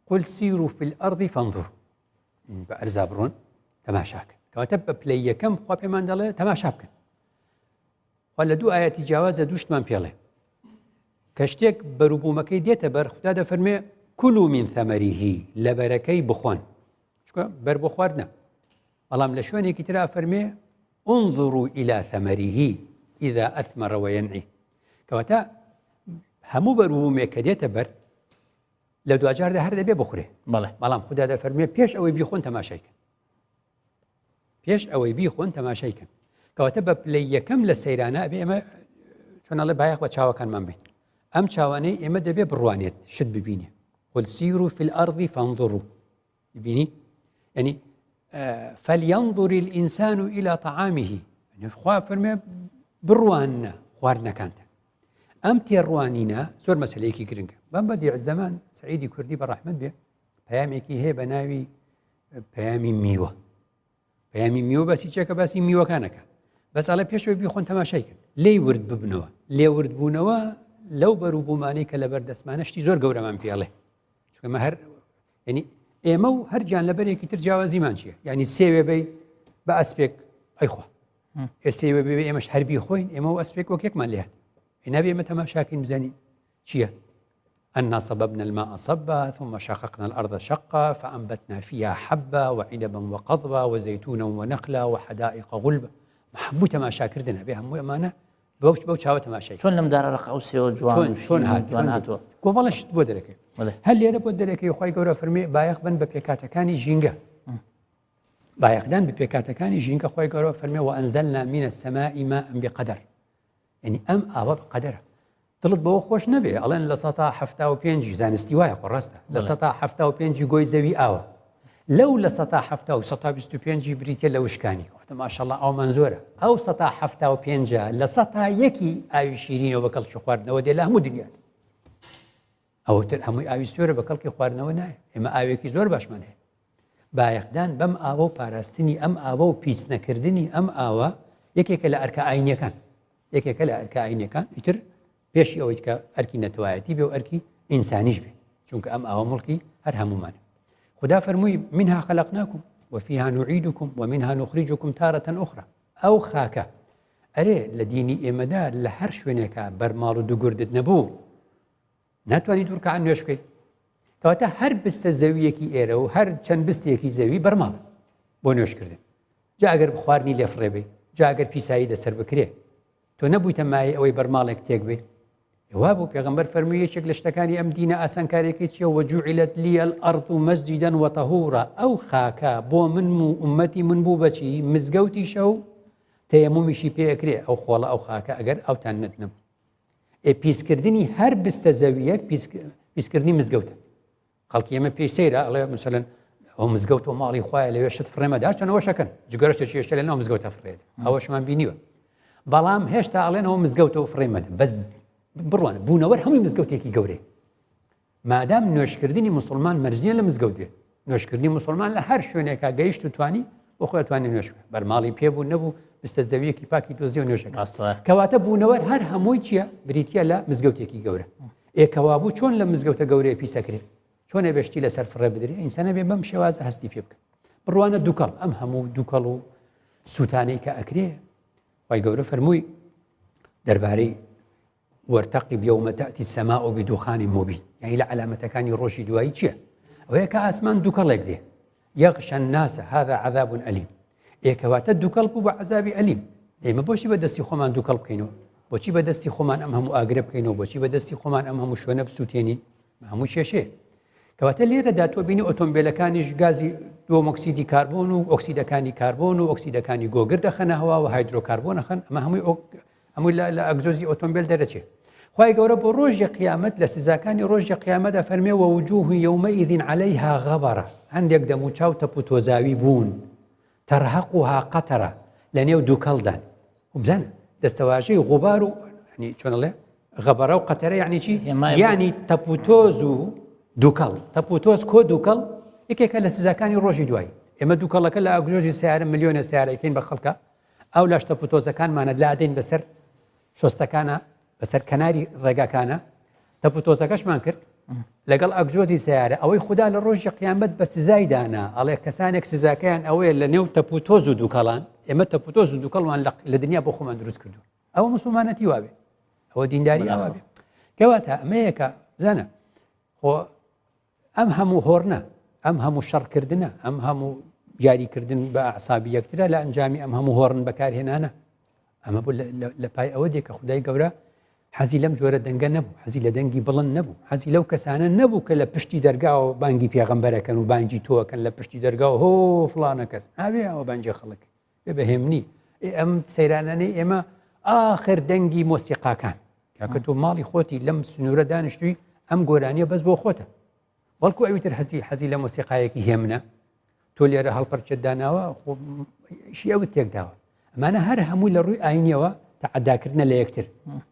قل سیروا في الأرض فانظروا بە ئەرزا بڕۆن تەماشاکەن کەواتە بە پلەی یەکەم خوا پێمان دەڵێ تەماشا بکەن خوا لە دوو ئایەتی جیاوازە دووشتمان پێڵێ کە شتێک بەروبوومەکەی دێتە بەر خوددا دەفەرمێ كلوا من ثمره لە بەرەکەی بخۆن چکە بەر بۆ خواردنە بەڵام لە شوێنێکی ترا فەرمێ انظروا إلى ثمره إذا أثمر وينعي کەواتە هەموو بەروبوومێک کە دێتە بەر لە دوجاردا هەر دەبێ بخورێ بەڵام خوددا دەفەرمێ پێش ئەوەی بیخۆن تەماشایکەن پێش ئەوەی بیخۆن تەماشایکەن کەواتە بە پلەی یەکەم لە سەیرانە ئەبێ ئێمە چۆنەڵێ بایەخ بە چاوەکانمان بین ئەم چاوانەی ئێمە دەبێ بڕوانێت شت ببینێ قل سیروا في الأرض فانظروا ببینی یعنی فلينظر الإنسان إلى طعامه خوا فەرمێ بڕوانە خواردنەکانتە ئەم تێڕوانینە زۆر مەسلەیەکی گرنگە بەم بەدیع زەمان سعیدی کوردی بە ڕەحمەت بێ پەیامێکی هەیە بە ناوی پەیامی میوە پەیامی میوە باسی چێکە باسی میوەکانەکە بەس ئەڵێ پێشەوەی بیخۆن تەماشایکەن لێی ورد ببنەوە لێ ورد بوونەوە لەو بەروبوومانەی کە لەبەر دەستمانە شتی زۆر گەورەمان پێڵێ چکەمە هەر ینی ئێمە و هەر گیان لەبەرێکی تر جیاوازیمان چییە یعنی سێوێ بەی بە ئەسپێک ئەیخوا ئێستێوە بێ ئێمەش هەربی خۆین ئێمە و ئەسپێک وەک یەکمان لێت نابێ ئێمە تەماشاکەین بزانین چییە أنا صببنا الماء صبا ثم شققنا الأرض شقا فأنبتنا فيها حبا وعنبا وقضبا وزيتونا ونخلا وحدائق غلبا محبو تماشا كردنا بها مو أمانة بوش هاو تماشا چۆن لەم دارە ڕقەوسێ و جوان شلون هاتووە گۆبەڵەشت بۆ دەرەکەی هەر لێرە بۆ دەرەکەی خۆی گەورە فەرمێ بایەخ بن بە پێکاتەکانی ژینگە بایەخدان بە پێکاتەکانی ژینگە خۆی گەورە فەرمێ وأنزلنا من السماء ماء بقدر يعني ئەم ئاوە بقەدەرە دڵت بەوە خۆش نەبێ ئەڵێن لە 1970 زانستی وایە ڕاستە لە 1970 گۆی زەوی ئاوە لەو لە 1925 بریتە لە وشکانی ماشەڵڵا ئەومان زۆرە ئەو 1970 لە 100 ئاوی شیرینەوە بە کەڵکی خواردنەوە دێ لە هەموو دنیات ئەوتر هەمووی ئاوی سوێرە بە کەڵکی خواردنەوە نایە ئێمە ئاوێکی زۆر باشمان هەیە بایەخدان بەم ئاوە و پاراستنی ئەم ئاوە و پیس نەکردنی ئەم ئاوە یەکێکە لە ئەرکە ئاینیەکان یەکێکە لە ئەرکە ئاینیەکان ئیتر پێشی ئەوەی کە ئەرکی نەتەوایەتی بێ و ئەرکی ئینسانیش بێ چونکە ئەم ئاوە مڵکی هەر هەمومانە خدا فەرمووی منها خلقناكم وفيها نعيدكم ومنها نخرجكم تارة أخرى ئەو خاکە ئەرێ لە دینی ئێمەدا لە هەر شوێنێکە بەرماڵ و دووگوردت نەبوو ناتوانانی دوورکەعان نوێش بکەیت کەواتە هەر بستە زەویەکی ئێرە و هەر چەند بستێکی زەوی بەرماڵ بۆ نوێشکردن جا ئەگەر بخواردنی لێفڕێبێ جا ئەگەر پیسایی دەسەر بکرێ تۆ نەبوویتە مای ئەوەی بەرماڵێک تێک بێ وا بوو پێغەمبەر فەرمووی یەکێک لە شتەکانی ئەم دینە ئاسانکارێکی چیە وەجوعلت لي الأرض مسجدا وطهورا ئەو خاکە بۆ من و ئومەتی من بوو بەچی مزگەوتی شەو تەیەمومیشی پێکرێ ئەو خۆڵە ئەو خاکە ئەگەر ئەوتان نەتنم پیسکردنی هەر بستە زەویەک پیسکردنی مزگەوتە خەڵکی ئێمە پێی سەیرە ئەڵێ مثلەن ئەو مزگەوت و ماڵی خوایە لەوێ شت فڕێمەدار چۆنەوە شەکەن جگەرەشتێکی هێشتا لەناو مزگەوتە فڕێت ئەوەشمان بینیوە بەڵام هێشتا ئەڵێنەوە مزگەوتەوە فڕێمەدە بەس بڕوانە بوونەوە هەمووی مزگەوتێکی گەورەی مادام نوێشکردنی مسلمان مەرجە لە مزگەوت بێ نوێشکردنی مسلمان لە هەر شوێنێکە گەیشت و توانی بۆ خۆی توانی نوێش بەرماڵی پێبوو نەبوو بستە زەویەکی پاکی دۆزی و نوێشەکە کەواتە بوونەوە هەر هەمووی چییە بریتە لە مزگەوتێکی گەورە ئێکەوابوو چۆن لە مزگەوتە گەورەیە پیسەکرێت چۆنە بێشتی لەسەر فڕێ بدرێ ئینسانە بێ بەم شێوازە هەستی پێ بکە بڕوانە دووکەڵ ئەم هەموو دووکەڵ و سووتانەی کە ئەکرێ خی گەورە فەرمووی دەربارەی وارتقب يوم تأتي السماء بدخان مبين يعني لا علامة كان يروشي دوائي چيا وهي كأسمان دوكالك دي يغشى الناس هذا عذاب أليم إيه كواتا دوكالبو بعذاب أليم إيه ما بوشي بدستي خمان دوكالب كينو بوشي بدستي خمان أم همو أقرب كينو بوشي بدستي خمان أم همو شوانب سوتيني ما همو شيء كواتا اللي رداتو بيني أوتومبيلا كانش غازي دوم أكسيدي كربون وأكسيد كاني كربون وأكسيد كاني جوجر دخنا هوا وهيدرو كربون خن ما همو لا أجزوزي أوتومبيل درجة خواهی گەورە بۆ ڕۆژی قیامەت لە سزاکانی ڕۆژی قیامەتدا فەرمێ ووجوه يومئذ عليها غبرة هەندێک دەموچاو تەپ و تۆزاوی بوون ترهقها قطرة لە نێو دووکەڵدان وبزانە دەستەواژەی غوبار و ینی چۆن ئەڵێ غەبەرە و قەتەرە یعنی چی یعنی تەپ و تۆز و دووکەڵ تەپ و تۆز کۆ دووکەڵ یەکێکە لە سزاکانی ڕۆژی دوایی ئێمە دووکەڵەکە لە ئاگرۆژی سیارە ملیۆنە سیارەکەین بە خەڵکە ئەو لاش تەپ و تۆزەکانمانە لادەین بەسەر شۆستەکانە بەسەر کەناری ڕێگاکانە تەپوتۆزەکەشمان کرد لەگەڵ ئەگزۆزی سیارە ئەوەی خوددا لە ڕۆژی قیامەت بە سزای دانا ئەڵێ کەسانێک سزاکەیان ئەوەیە لە نێو تەپوتۆز و دووکەڵان ئێمە تەپوتۆز و دووکەڵمان لە دنیا بۆ خۆمان دروست کردو ئەوە مسلمانەتی وابێ ئەوە دینداری ئەوابێ کەواتە ئەمەیەکە بزانە خۆ ئەم هەموو هۆڕنە ئەم هەموو شەڕکردنە ئەم هەموو یاریکردن بە عسابی یەکترە لە ئەنجامی ئەم هەموو هۆڕن بەکارهێنانە ئەمە بوو لە پای ئەوە دێک کە خودای گەورە حەزی لەم جۆرە دەنگە نەبوو حەزی لە دەنگی بڵند نەبوو حەزی لەو کەسانە نەبوو کە لە پشتی دەرگاوە بانگی پێغەمبەرەکەن و بانگی تۆکەن لە پشتی دەرگاوە هۆ فڵانە کەس ئاوێ ئەوە بانگی خەڵک بێ بەهێمنی ئەم سەیرانانەی ئێمە ئاخر دەنگی مۆسیقاکان کاکە تۆ ماڵی خۆتی لەم سنوورە دانیشتووی ئەم گۆرانیە بەس بۆ خۆتە بەڵکو ئەویتر حەزی لە مۆسیقایەکی هێمنە تۆ لێرە هەڵپەرچێت داناوە شی ئەوت تێکداوە ئەمانە هەر هەمووی لە ڕووی ئاینیەوە تعداکردنە لە یەکتر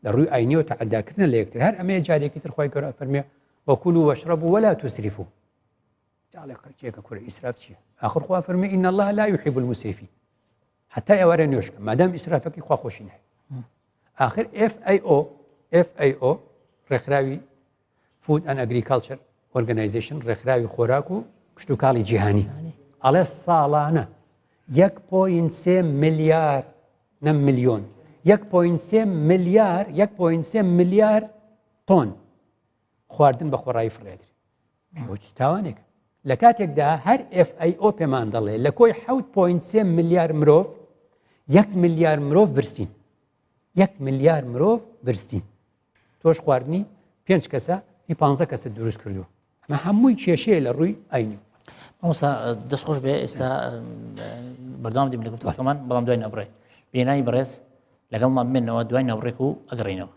لە ڕووی ئاینیەوە تعداکردنە لە یەکتر هەر ئەمەیە جارێکی تر خۆی گەورە فەرمێ وەکولوا واشربوا ولا تسرفوا جاڵێکە کوورە ئیسراف چییە آخر خوا فەرمێ إن الله لا يحب المسرفين حتى ئێوارە نوێشکە مادام ئیسرافەکەی خوا خۆشی نایە آخر FAO ڕێکخراوی Food and Agriculture Organization ڕێکخراوی خۆراک و کشتوکاڵی جیهانی ئەڵێ ساڵانە 1.3 ملیار نە ملیۆن 1.3 ملیار 1.3 ملیار تۆن خواردن بە خۆڕایی فرێدر تاوانێک لە کاتێکدا هەر FAO پێمان دەڵێ لە کۆی 7.3 ملیار مرۆڤ 1 ملیار مرۆڤ برسین 1 ملیار مرۆڤ برسین تۆش خواردنی 5 کەسە هی 15 کەسە دروست کردو ئەمە هەمووی کێشەیە لە ڕووی ئاینی مامۆستا دەستخۆش بێ ئێستا بەردەوام دیم لە گفتوەکەمان بەڵام دوای نەبڕێ بێنانی بەڕێز لەگەڵمان بمێنەوە دوای نەبڕێک و ئەگەڕێنەوە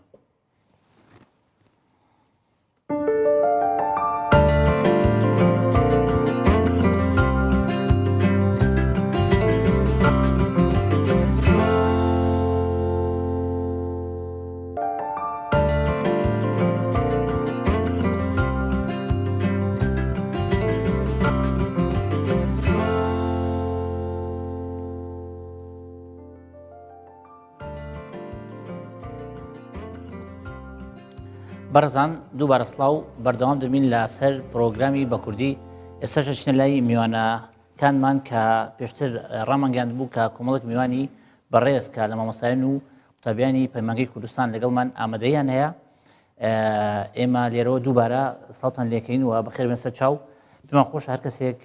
بەڕێزان دووبارە سڵاو بەردەوام دەبین لە سەر پرۆگرامی بە کوردی ئێستاش چنە لای میوانەکانمان کە پێشتر ڕامانگەاند بوو کە کۆمەڵێک میوانی بەڕێز کە لە مامۆستایان و قوتابیانی پەیمانگەی کوردستان لەگەڵمان ئامادەیان هەیە ئێمە لێرەوە دووبارە ساڵتان لێکەین و بەخێر بێن سەر چاو پێمان خۆش هەر کەسێک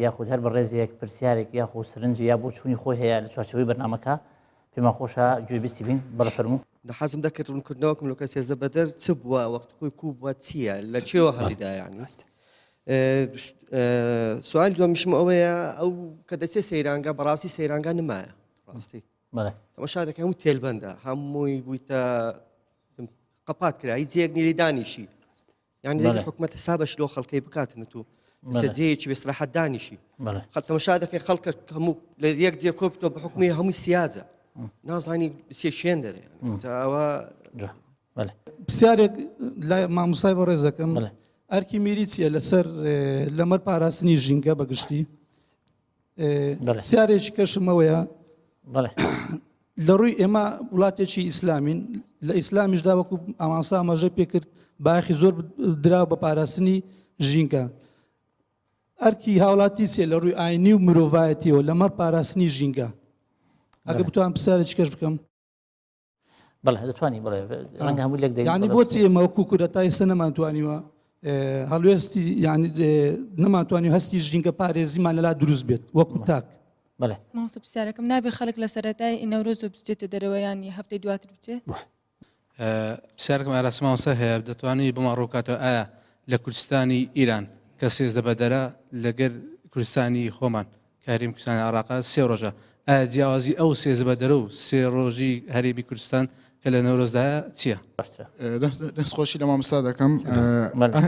یاخود هەر بەڕێزێک پرسیارێک یاخود سرنجی یا بۆ چوونی خۆی هەیە لە چوارچەوەی بەرنامەکە پێمان خۆشە گوێ بیستی بین بەڵە فەرموو حەزم دەکرد ڕوونکردنەوەکم لە کەس هێزە بەدەر چ بووە وەخت خۆی کوو بووە چییە لە چێوە هەڵیدا یانی سوال دومیشم ئەوەیە ئەو کە دەچێت سەیرانگە بەڕاستی سەیرانگە نمایە ڕاستی تەماشا دەکەم هەموو تێلبەندە هەمووی بوویتە قەپات کرا هیچ جێک نیری دانیشی یعنی حکومەت حسابەش لۆ خەڵکەی بکاتن تو جێیەکی بێسراحەت دانیشی تەماشا دەکەی خەڵکە هەموو لە یەک جێ کۆبتۆ بە حکومی هەمووی سیازە نازانی سێشێن دەرێ ئەوە پرسیارێک مامۆستای بەڕێز دەکەم ئەرکی میری چییە لەسەر لەمەەر پاراستنی ژینگە بەگشتی پرسیارێکی کەشمەوەیە لە ڕووی ئێمە وڵاتێکی ئیسلامین لە ئیسلامیشدا وەکو ئامانسا ئاماژە پێکرد باخی زۆر درا بە پاراستنی ژینگە ئەرکی هاوڵاتی چیە لە ڕووی ئاینی و مرۆڤایەتیەوە لەمەەر پاراستنی ژینگە ئەگە بتوان پرسیارێکی کەش بکەم بەڵێ دەتوانی بڵێ ڕەنگە هەموو لێک یعنی بۆچی ئێمە وەکو کورەتای ئێستا نەمانتوانیوە هەڵوێستی یعنی نەمانتوانی هەستی ژینگە پارێزیمان لەلا دروست بێت وەکو تاک بەڵێ مامۆستا پرسیارەکەم نابێ خەڵک لە سەرەتای نەورۆز و بچێتە دەرەوە یانی هەفتەی دواتر بچێت پرسیارەکەم ئاراسی مامۆستا هەیە دەتوانانی بما ڕووکاتەوە ئایا لە کوردستانی ئیران کە سێزدە بەدەرە لەگەر کوردستانی خۆمان کاریم کوردستانی عێراق سێ ڕۆژە ئایا جیاوازی ئەو سێزدە بەدەرە و سێ ڕۆژی هەرێمی کوردستان کە لە نەورۆزدایە چییە؟ دەستخۆشی لە مامۆستا دەکەم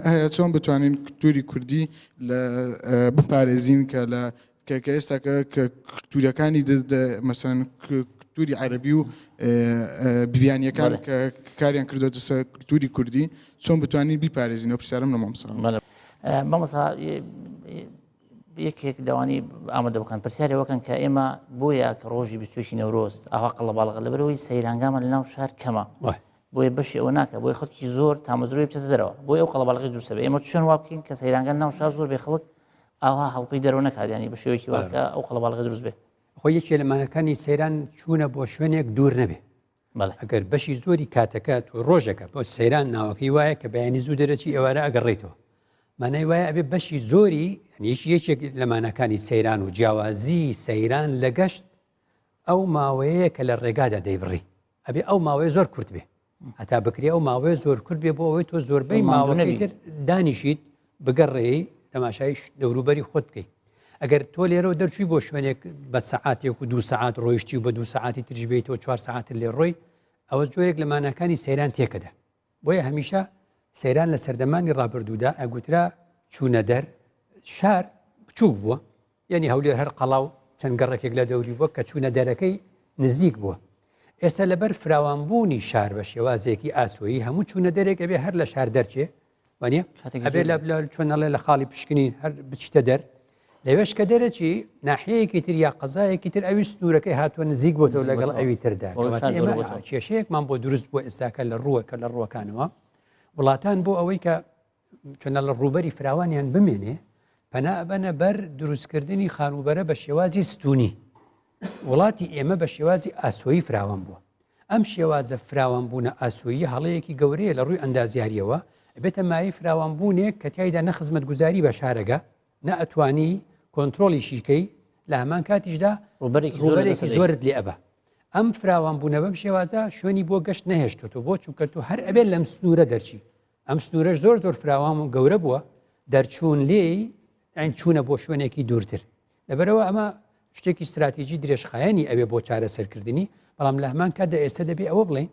ئایا چۆن بتوانین کلتوری کوردی لە بپارێزین کە لە کە ئێستا کە کلتوریەکانی مەسەن کلتوری عەرەبی و بیانیەکان کە کاریان کردوتە سەر کلتوری کوردی چۆن بتوانین بیپارێزینەوە پرسیارم لە مامۆستا مامۆستا یەکێک داوانی ئامادە بکەن پرسیاری وەکەن کە ئێمە بۆیە کە ڕۆژی 22 نەورۆز ئاوا قەڵەباڵغ لەبەرەوەی سەیرانگامان لە ناو شار کەمە بۆیە بەشی ئەوە ناکە بۆی خەڵکی زۆر تامەزرۆی بچێتە دەرەوە بۆی ئەو قەڵەباڵغی دروستە بێ ئێمە چۆن وا بکەین کە سەیرانگە ناو شار زۆر بێ خەڵک ئاوا هەڵپەی دەرەوە نەکات ینی بە شێوەیەکی واکە ئەو قەڵەباڵغی دروست بێ خۆ یەکێ لەمانەکانی سەیران چوونە بۆ شوێنێک دوور نەبێ ئەگەر بەشی زۆری کاتەکەات و ڕۆژەکە بۆ سەیران ناوەکەی وایە کە بەیانی زوو دەرەچی ئێوارە ئەگەڕێیتەوە مانای وایە ئەبێ بەشی زۆری یەکێک لەمانەکانی سەیران و جیاوازی سەیران لە گەشت ئەو ماوەیە کە لە ڕێگادا دەیبڕی ئەبێ ئەو ماوەیە زۆر کورت بێ هەتا بکرێ ئەو ماوەیە زۆر کورت بێ بۆ ئەوەی تۆ زۆربەی ماوەکەی تر دانیشیت بگەڕێی تەماشای دەوروبەری خۆت بکەیت ئەگەر تۆ لێرەوە دەرچووی بۆ شوێنێک بە سەعاتێک و 2 سەعات ڕۆیشتی و بە 2 سەعاتی ترژ بێتەوە 4 سەعات لێ ڕۆی ئەوە جۆرێک لە مانەکانی سەیران تێکەدا بۆیە هەمیشە سەیران لە سەردەمانی ڕابردوودا ئەگوترا چوونە دەر شار بچووک بووە یعنی هەولێر هەر قەڵاو چەند گەڕێکێک لە دەوری بووە کە چوونە دەرەکەی نزیک بووە ئێستا لەبەر فراوانبوونی شار بە شێوازێکی ئاسۆیی هەموو چوونە دەرێک ئەبێ هەر لە شار دەرچێ وانە ئەبێ لە چۆنەڵێ لە خاڵی پشکنی هەر بچتە دەر لەوێش کە دەرەچی ناحەیەکی تر یا قەزایەکی تر ئەوی سنوورەکەی هاتووە نزیک بۆتەوە لەگەڵ ئەوی تردا کێشەیەکمان بۆ دروست بووە ئێستاکە لە ڕووەکە لە ڕووەکانەوە وڵاتان بۆ ئەوەی کە چۆنە لە ڕووبەری فراوانیان بمێنێ پەنا ئەبەنە بەر دروستکردنی خانوبەرە بە شێوازی ستونی وڵاتی ئێمە بە شێوازی ئاسۆیی فراوان بووە. ئەم شێوازە فراوانبوونە ئاسۆیی هەڵەیەکی گەورەیە لە ڕووی ئەندازیاریەوە بێتە مای فراوانبوونێک کە تایدا نە خزمەت گوزاری بە شارەگە نە ئەتوانی کۆنتترۆلی شیکەی لە هەمان کاتیشدا ڕوبەرێکی زۆرت لێ ئەبە. ئەم فراوانبوونە بەم شێوازە شوێنی بۆ گەشت نەهێشتۆ بۆ چونکە تو هەر ئەبێت لەم سنوورە دەرچی. ئەم سنوورەش زۆر فراوان و گەورە بووە دەرچوون لێی ئەین چوونە بۆ شوێنێکی دوورتر. لەبەرەوە ئەمە شتێکی استراتیژی درێژخایەنی ئەوێ بۆ چارەسەرکردنی، بەڵام لە هەمان کاتدا ئێستا دەبێ ئەوە بڵێن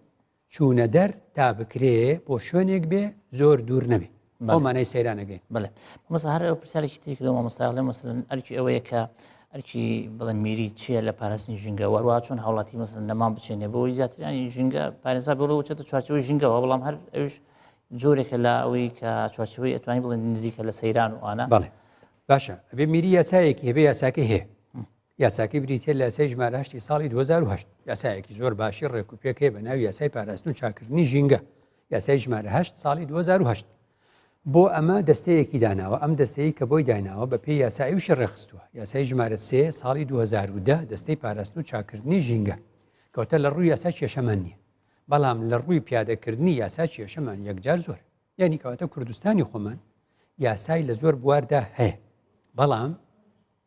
چوونە دەر تا بکرێ بۆ شوێنێک بێ زۆر دوور نەبێ. ئەو مانای سەیرانەگەین. بڵێ مەسا هەر ئەو پرسیارێکی تری کردەوە مەستاغڵێ مەسەلەن ئەرکی ئەوەیە کە ئەرکی بڵێن میری چییە لە پاراستنی ژینگە وەروە چۆن هاوڵاتی مەسەلەن نەمان بچێنێ بۆی زیاترانی ژینگە پارێزا بەڵەوە چێتە چوارچەوەی ژینگەوە، بەڵام هەر ئەوش جۆرێکە لە ئەوەی کە چوارچەوەی ئەتوانی بڵێن نزیکە لە سەیران و ئانە. بەڵێ باشە ئەبێ میری یاسایەکی هەبێ یاساکە هەیە. یاساکەی بریتە لە یاسای ژمارە 8 ساڵی 2008 یاسایەکی زۆر باشی ڕێکوپێک هەیە بە ناوی یاسای پاراستن و چاکردنی ژینگە یاسای ژمارە 8 ساڵی 2008 بۆ ئەمە دەستەیەکی داناوە. ئەم دەستەیە کە بۆی دایناوە بە پێی یاسایویشی ڕێخستووە یاسای ژمارە 3 ساڵی 2010 دەستەی پاراستن و چاکردنی ژینگە کەوتە لە ڕووی یاسا کێشەمان نییە، بەڵام لە ڕووی پیادەکردنی یاسا کێشەمان یەکجار زۆر. یعنی کەواتە کوردستانی خۆمان یاسای لە زۆر بواردا هەیە، بەڵام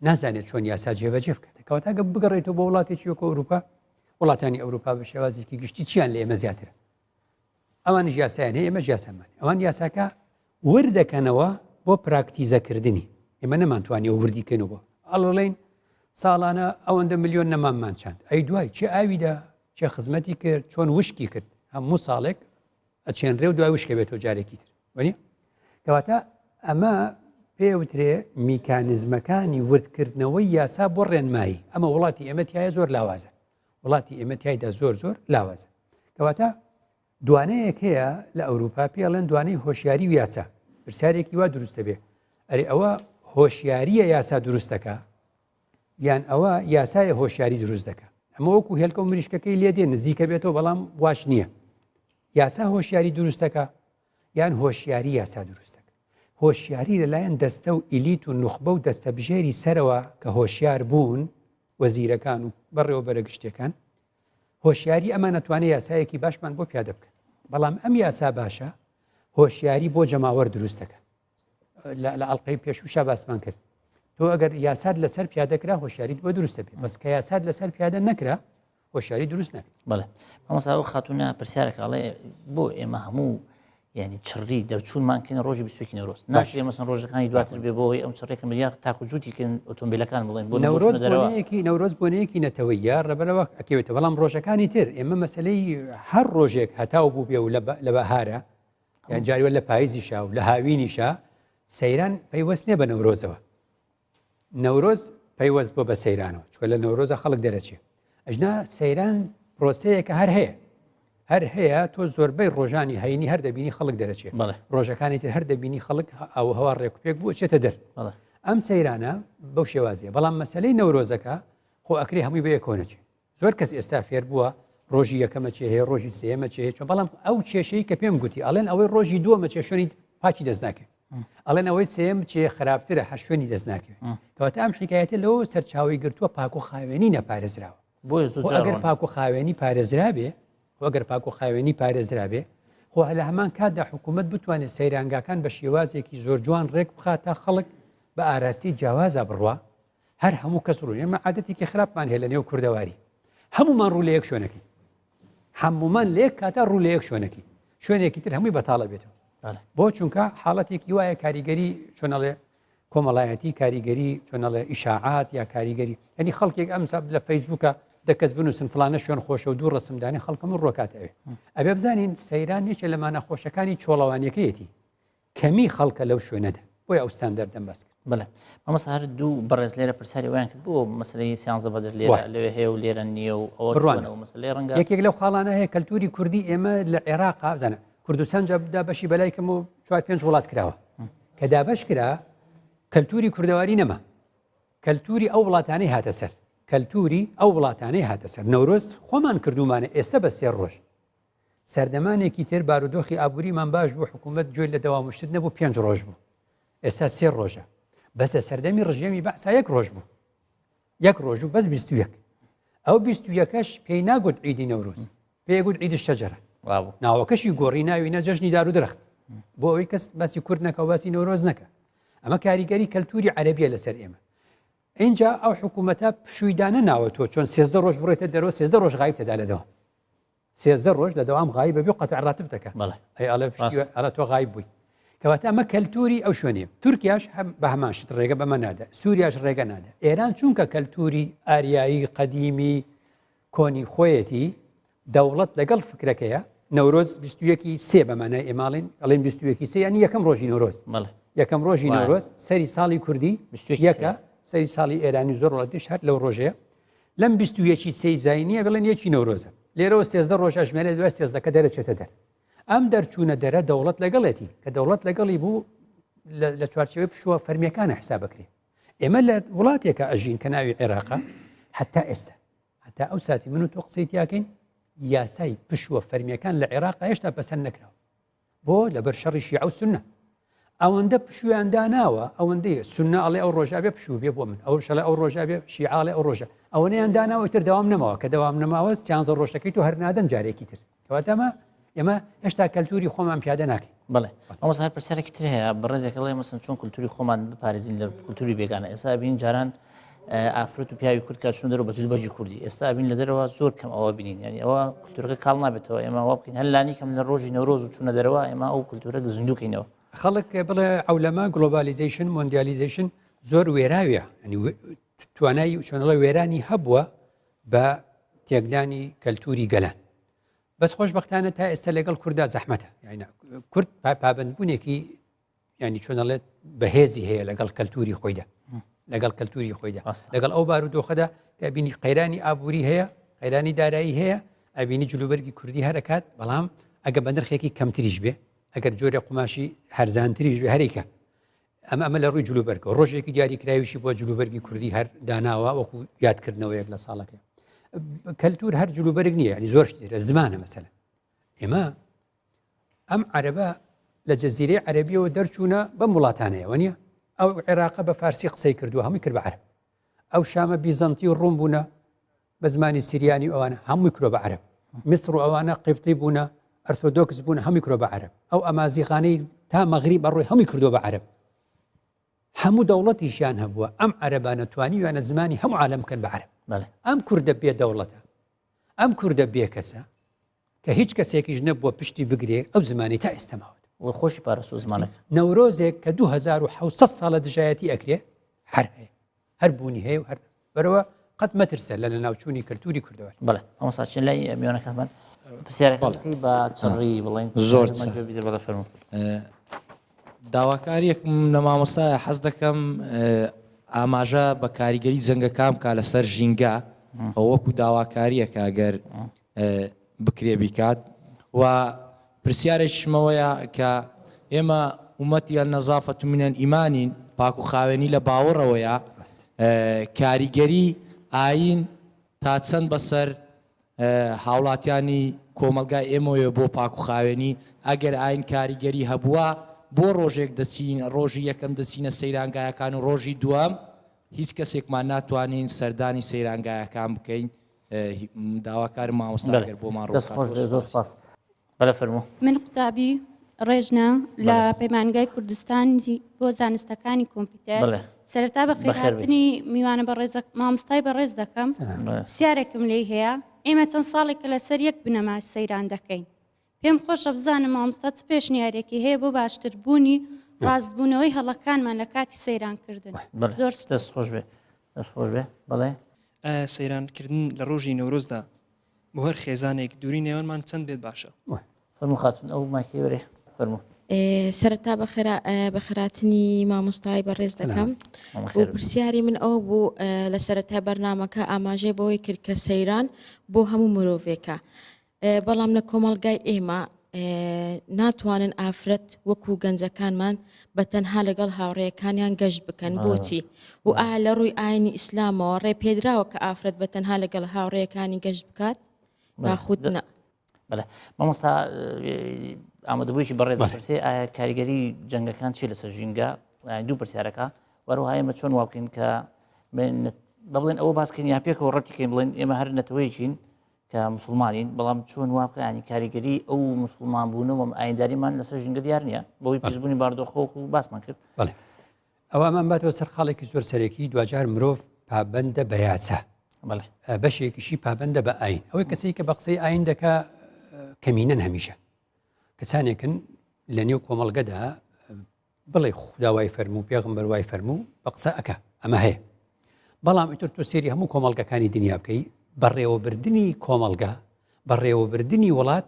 نازانێت چۆن یاسا جێبەجێ بکات. کەواتە گە بگەڕێتەوە بۆ وڵاتێکی وەکو ئەوروپا، وڵاتانی ئەوروپا بە شێوازێکی گشتی چیان لە ئێمە زیاترە. ئەوانش یاسایان هەیە، ئێمەش یاسامان. ئەوان یاساکە وردەکەنەوە بۆ پراکتیزەکردنی. ئێمە نەمانتوانێت وردیکەنەوە ئەڵڵێن ساڵانە ئەوەندە ملیۆن نەمانمان چاند، ئەی دوای چێ ئاویدا چێ خزمەتی کرد چۆن وشکی کرد هەموو ساڵێک ئەچێنرێ و دوای وشکە بێتەوە جارێکی تر. وەنی کەواتە ئەمە پێوترێ میکانیزمەکانی وردکردنەوەی یاسا بۆ ڕێنمایی. ئەمە وڵاتی ئێمە تایە زۆر لاوازە، وڵاتی ئێمە تایدا زۆر لاوازە. کەواتە دوانەیەک هەیە لە ئەوروپا پێڵێن دوانەی هۆشیاری و یاسا. پرسیارێکی وا دروستە بێ ئەرێ ئەوە هۆشیاریە یاسا دروستەکە یان ئەوە یاسایە هۆشیاری دروست دەکە. ئەمە وەکو هێلکە و مریشکەکەی لێ دێ نزیکە بێتەوە، بەڵام واش نییە. یاسا هۆشیاری دروستەکە یان هۆشیاری یاسا دروستەکە. هۆشیاری لەلایەن دەستە و ئیلیت و نوخبە و دەستە بژێری سەرەوە کە هۆشیار بوون وەزیرەکان و بەڕێوە بەرەگشتەکان، هۆشیاری ئەمە نەتوانێت یاسایەکی باشمان بۆ پیادە بکەن. بەڵام ئەم یاسا باشە هۆشیاری بۆ جەماوەەر دروستەکە. لە ئەڵلقەی پێشوشا باسمان کرد تۆ ئەگەر یاساد لەسەر پیادەکرا هۆشیاریت بۆ دروستە بێت، بەس کە یاساد لەسەر پیادە نەکرا هۆشیاری دروست نەبێت. بەڵێ مامۆستا ئەو خاتونە پرسیارێکڵێ بۆ ئێمە هەموو یعنی چڕی دەرچوونمان کردن ڕۆژی 20 نەورۆز ناشێ مەسەن ڕۆژەکانی دواتر بێ بۆەوەی ئەم چڕێکە ملیار تاکو جووتیکردن ئۆتۆمبیلەکان بڵێن بۆ نەورۆز بۆنەیەکی نەتەوەیە ڕەبەرەوە ئەکەوێتە. بەڵام ڕۆژەکانی تر ئێمە مەسلەی هەر ڕۆژێک هەتاو بوو بێ و لە بەهارە یان جاریوە لە پاییزیشا و لە هاوینیشا سەیران پەیوەست نیە بە نەورۆزەوە. نەورۆز پەیوەست بۆ بە سەیرانەوە چکە لە نەورۆزە خەڵک دەرەچێ. ئەژنا سەیران پرۆسەیەکە هەر هەیە تۆ زۆربەی ڕۆژانی هەینی هەر دەبینی خەڵک دەرەچێت، ڕۆژەکانی تر هەر دەبینی خەڵک ئەو هەوا ڕێکوپێک بوو چێتە دەر. ئەم سەیرانە بەو شێوازیە. بەڵام مەسلەی نەورۆزەکە خۆ ئەکری هەمووی بەیە کۆنەچێ. زۆر کەس ئێستا فێر بووە ڕۆژی یەکەمە چێ هەیە ڕۆژی سێمە چێ هەیە، بەڵام ئەو کێشەی کە پێم گوتی ئەڵێن ئەوەی ڕۆژی دووەمە چێ شوێنی پاچی دەست ناکەێت، ئەڵێن ئەوەی سێم چێ خراپترە هەر شوێنی دەست ناکەوێت. کەواتە ئەم حکایەتە لەوە سەرچاوی گرتووە پاک و خاوێنی نەپارێزراوە. ئەگەر پاک و خاوێنی پارێزرا بێ ئەگەر پاک و خاوێنی پارێزرا بێ خۆ لە هەمان کاتدا حکوومەت بتوانێت سەیرانگاکان بە شێوازێکی زۆر جوان ڕێک بخاتە خەڵک بە ئاراستی جیاوازە بڕوا هەر هەموو کەس ڕوو. ئێمە عادەتێکی خراپمان هەیە لە نێو کوردەواری، هەمومان ڕوو لە یەک شوێنەکەی، هەمومان لە یەک کاتە ڕوو لە یەک شوێنەکەی، شوێنێکی تر هەمووی بەتاڵە بێتەوە. بۆ چونکە حاڵەتێکی وایە کاریگەری چۆنەڵێ کۆمەڵایەتی کاریگەری چۆنەڵێ ئیشاعات یا کاریگەری ئەنی خەڵکێک ئەمسا لە فەیسبووکە دەکەس بنووسن فلانە شوێن خۆشە و دوو ڕسمدانی خەڵکەم ڕۆکاتەوێ. ئەبێ بزانین سەیران یەکێ لە مانەخۆشەکانی چۆڵەوانیەکەیەتی کەمی خەڵکە لەو شوێنەدا بۆی ئەو ستاندەردەم باس کرد. بڵێ مامۆستا هەر دوو بەڕێز لێرە پرسیاری وایان کرد بۆ مەسلەی سیانزە بەدر لێرە هەیە و لێرە نییە و ئەوە مەسلەی ڕەنگە یەکێک لەو خاڵانە هەیە کەلتوری کوردی ئێمە لە عێراقا بزانە کوردستان جابدا بەشی بەلای کەم و 4-5 وڵات کراوە کە دابەش کرا کەلتوری کوردەواری نەما، کەلتوری ئەو وڵاتانەی هاتە سەر، کەلتوری ئەو وڵاتانەی هاتە سەر. نەورۆز خۆمان کردومانە ئێستا بە 3 ڕۆژ سەردەمانێکی تر بارودۆخی ئابووریمان باش بوو، حکوومەت گوێی لە دەوامشت نەبوو 5 ڕۆژ بوو، ئێستا 3 ڕۆژە. بەسە سەردەمی ڕژێمی بەعسا 1 ڕۆژ بوو، 1 ڕۆژ و بەس 21 ئەو 21کەش پێی ناگوت عیدی نەورۆز پێیگوت عیدی شەجەرە وابوو ناوەکەشی گۆڕی ناوینە جەژنی دار و درەخت بۆ ئەوەی کەس باسی کورد نەکە و باسی نەورۆز نەکە ئەمە کاریگەری کەلتوری عەرەبیە لەسەر ئێمە اینجا ئەو حکوومەتە پشوویدانە ناوەتەوە چۆن 13 ڕۆژ بڕێتە دەرەوە 13 ڕۆژ غایب تێدا لەدەوام 13 ڕۆژ لە دەوام غایب بەبێ قەتع ڕاتب دەکە ئەی ئەڵێ ئەڵە تۆ غایب بووی کەواتە ئەمە کەلتوری ئەو شوێنێ تورکیاش بە هەمان شت ڕێگە بەمە نادە سووریاش ڕێگە نادە ئێران چونکە کەلتوری ئاریایی قەدیمی کۆنی خۆیەتی دەوڵەت لەگەڵ فکرەکەیە نەورۆز 21 سێ بەمانای ئێماڵین ئەڵێن 21 سێ ینی یەکەم ڕۆژی نەورۆز یەکەم ڕۆژی نەورۆز سەری ساڵی کوردی یەکە سەری ساڵی ئێرانی زۆر وڵاتیش هەر لەو ڕۆژەیە لەم 21 سێ زاینیە بڵێن یەکی نەورۆزە لێرەوە 13 ڕۆژ ئەژمێنێت دوای 13کە دەرەچێتە دەر ئەم دەرچوونە دەرە دەوڵەت لەگەڵێتی کە دەوڵەت لەگەڵی بوو لە چوارچەوەی پشووە فەرمیەکانە حساب بکرێت ئێمە لە وڵاتێکە ئەژین کە ناوی عێراقە حتا ئێستا حتا ئەو ساتی من و تۆ قسەی تیاکەین یاسای پشووە فەرمیەکان لە عێراق هێشتا پەسەند نەکراوە بۆ لەبەر شەڕی شیعە و سونە ئەوەندە پشویان داناوە ئەوەندەیە سونە ئەڵێ ئەو ڕۆژا بێ پشوو بێ بۆ من ئەو شەڵە ئەو ڕۆژا بێ شیعاڵێ ئەو ڕۆژە ئەوەنەیان داناوە تر دەوام نەماوە کە دەوام نەماوە 13 ڕۆژەکەی تو هەر نادەن جارێکی تر کەواتەمە ئێمە هێشتا کەلتوری خۆمان پیادە ناکەین بڵێ ئەمە هەر پرسیارێکی تر هەیە بەڕێزێک ئەڵێ مەسن چۆن کولتوری خۆمان بپارێزین لە کولتوری بێگانە ئێستا بین جاران ئافرەت و پیاوی کورد کات چون دەرەوە بەجوود بەجی کوردی ئێستا بین لە دەرەوە زۆر کەم ئەوە بینین ینی ئەوە کولتورەکە کاڵ نابێتەوە ئێمە وا بکەین هەر لانی کەم لە ڕۆژی نەورۆز و چوونە دەرەوە ئێمە ئەو کولتورە زیندووکەینەوە خەڵک بڵێ ئەولەما گلۆبالیزیشن مۆندیالیزیشن زۆر وێراویە ینی توانایی چۆنەڵە وێرانی هەبووە بە تێکدانی کەلتوری گەلان بەس خۆشبەختانە تا ئێستا لەگەڵ کووردا زەحمەتە یعنی کورد پابندبوونێکی ینی چۆنەڵێت بەهێزی هەیە لەگەڵ کەلتوری خۆیدا لەگەڵ کەلتوری خۆیدا لەگەڵ ئەو بارودۆخەدا کە بینی قەیرانی ئابووری هەیە قەیرانی دارایی هەیە ئەبینی جلوبەرگی کوردی هەرەکات بەڵام ئەگە بە نرخێکی کەمتریش بێ ئەگەر جۆرە قوماشی هەرزانتریش بێ هەریکە ئەمە لە ڕووی جلوبەرگە ڕۆژێکی دیاریکراویشی بۆ جلوبەرگی کوردی هەر داناوە وەکو یادکردنەوەیەک لە ساڵەکە کەلتور هەر جلوبەرگ نییە ینی زۆر شتێرە زمانە مەسەلەن ئێمە ئەم عەرەبە لە جەزیرەی عەرەبیەوە دەرچوونە بەم وڵاتانەیەوە نییە ئەو عێراقە بە فارسی قسەی کردووە هەمووی کرد بە عەرەب ئەو شامە بیزەنتی و ڕوم بوونە بە زمانی سیریانی ئەوانە هەمووی کرۆ بە عەرەب میسر و ئەوانە قیبتی بوونە ئەرتۆدۆکس بوون هەمووی کرۆ بە عەرەب ئەو ئەمازیغانەی تا مەغریب بەڕۆی هەمووی کردووە بە عەرەب هەموو دەوڵەتیشیان هەبووە ئەم عەرەبانە توانیویانە زمانی هەموو عالەم بکەن بە عەرەب ئەم کوردە بێ دەوڵەتە ئەم کوردە بێ کەسە کە هیچ کەسێکیش نەبووە پشتی بگرێ ئەو زمانی تا ئێستا ماوەت خۆشی پارەسۆ زمانەکە نەورۆزێک کە 2700 ساڵە دژایەتی ئەکرێ هەر هەیە هەر بوونی هەیە و هەر بەرەوە قەت مەترسە لە ناوچوونی کەلتوری کوردەوە بڵێ ئەمە ساچین لای میوانەکەمان پرسیارەکەی بە چڕی بڵێن زۆر بیزە بەڵە فەرموو داواکاریەکم لە مامۆستایە حەز دەکەم ئاماژە بە کاریگەری زەنگەکان کا لەسەر ژینگە ئەو وەکو داواکاریەکە ئەگەر بکرێ بیکات و پرسیارێکشمەوەیە کە ئێمە ومەتی النەزافەت من الئیمانین پاک و خاوێنی لە باوەڕەوەیە کاریگەری ئاین تا چەند بەسەر هاوڵاتیانی کۆمەلگای ئێمەوە بۆ پاک و خاوێنی ئەگەر ئاین کاریگەری هەبووە بۆ ڕۆژێک دەچین ڕۆژی یەکەم دەچینە سەیرانگایەکان و ڕۆژی دووەم هیچ کەسێکمان ناتوانین سەردانی سەیرانگایەکان بکەین داواکارم مامۆستاگەر بۆمان زۆر سپاس بەڵێ فەرموو من قوتابی ڕێژنە لە پەیمانگای کوردستانی بۆ زانستەکانی کۆمپیوتەر سەرەتا بە خێرهاتنی میوانە مامۆستای بەڕێز دەکەم پرسیارێکم لێ هەیە ئێمە چەند ساڵێکە لەسەر یەک بنەما سەیران دەکەین پێم خۆشە بزانم مامۆستا چ پێشنیارێکی هەیە بۆ باشتربوونی ڕاستبوونەوەی هەڵەکانمان لە کاتی سەیرانکردن زۆر دەست خۆش بێ دەست خۆش بێ بەڵێ سەیرانکردن لە ڕۆژی نەورۆزدا بۆ هەر خێزانێک دووری نێوانمان چەند بێت باشە فەرموو خاتون ئەو ماکی وەرێ فەرموو سەرەتا بە خێراتنی مامۆستای بەڕێز دەکەم و پرسیاری من ئەو بوو لە سەرەتا بەرنامەکە ئاماژەی بەوەی کرد کە سەیران بۆ هەموو مرۆڤێکە بەڵام لە کۆمەلگای ئێمە ناتوانن ئافرەت وەکو گەنجەکانمان بە تەنها لەگەڵ هاوڕێیەکانیان گەشت بکەن بۆچی و ئایا لە ڕووی ئاینی ئیسلامەوە ڕێپێدراوە کە ئافرەت بە تەنها لەگەڵ هاوڕێیەکانی گەشت بکات ناخودنە بەڵێ مامۆستا ئامادەبوویکی بەڕێز پرسێ ئایا کاریگەری جەنگەکان چی لەسەر ژینگە دوو پرسیارەکە وەروها ئێمە چۆن وا بکەین کە بڵێن ئەوە باسکەین یا پێکەوە ڕەتیکەین بڵێن ئێمە هەر نەتەوەیەکین کە مسلمانین بەڵام چۆن وابکە ینی کاریگەری ئەو مسلمان بوونەوە ئاینداریمان لەسەر ژینگە دیار نییە بەوەی پیسبوونی باردۆخۆک و باسمان کرد بەڵێ ئەوەمان باتەوە سەر خاڵێکی زۆر سەرەکی دوجار مرۆڤ پابەندە بە یاسا بەشێکیشی پابەندە بە ئاین ئەوەی کەسەی کە بە قسەی ئاین دەکا کەمینەن هەمیشە کەسانێکن لە نێو کۆمەڵگەدا بڵێ خوددا وای فەرموو پێغەمبەر وای فەرموو بە قسە ئەکا ئەمە هەیە بەڵام ئیتر تۆ سێری هەموو کۆمەڵگەکانی دنیا بکەی بەڕێوەبردننی کۆمەڵگا بەڕێوەبردننی وڵات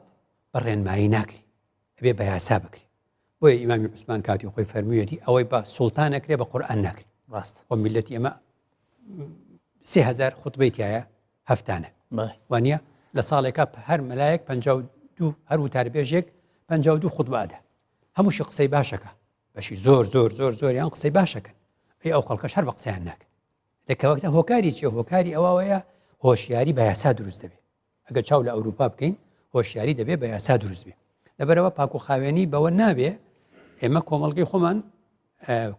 بەڕێنمایی ناکەی ئەبێ بە یاسا بکری بۆیە ئیمامی عوسمان کاتی خۆی فەرموویەتی ئەوەی بە سوڵتانەکرێ بە قورئان ناکرێت ڕاست خۆ میلەتی ئێمە 3000 خوتبەی تایە هەفتانە وانە لە ساڵێکە هەر مەلایەک 52 هەر وتاربێژێک 52 خوتبەدا هەمووشی قسەی باشەکە بەشی زۆر زۆر زۆر زۆریان قسەی باشەکەن ئەی ئەو خەڵکەش هەر بە قسەیان ناکە لەکەوەکتە هۆکاری چێ هۆکاری ئەوەیە هۆشیاری بە یاسا دروست دەبێت ئەگە چاو لە ئەوروپا بکەین هۆشیاری دەبێت بە یاسا دروست بێت لەبەرەوە پاک و خاوێنی بەوە نابێ ئێمە کۆمەڵگەی خۆمان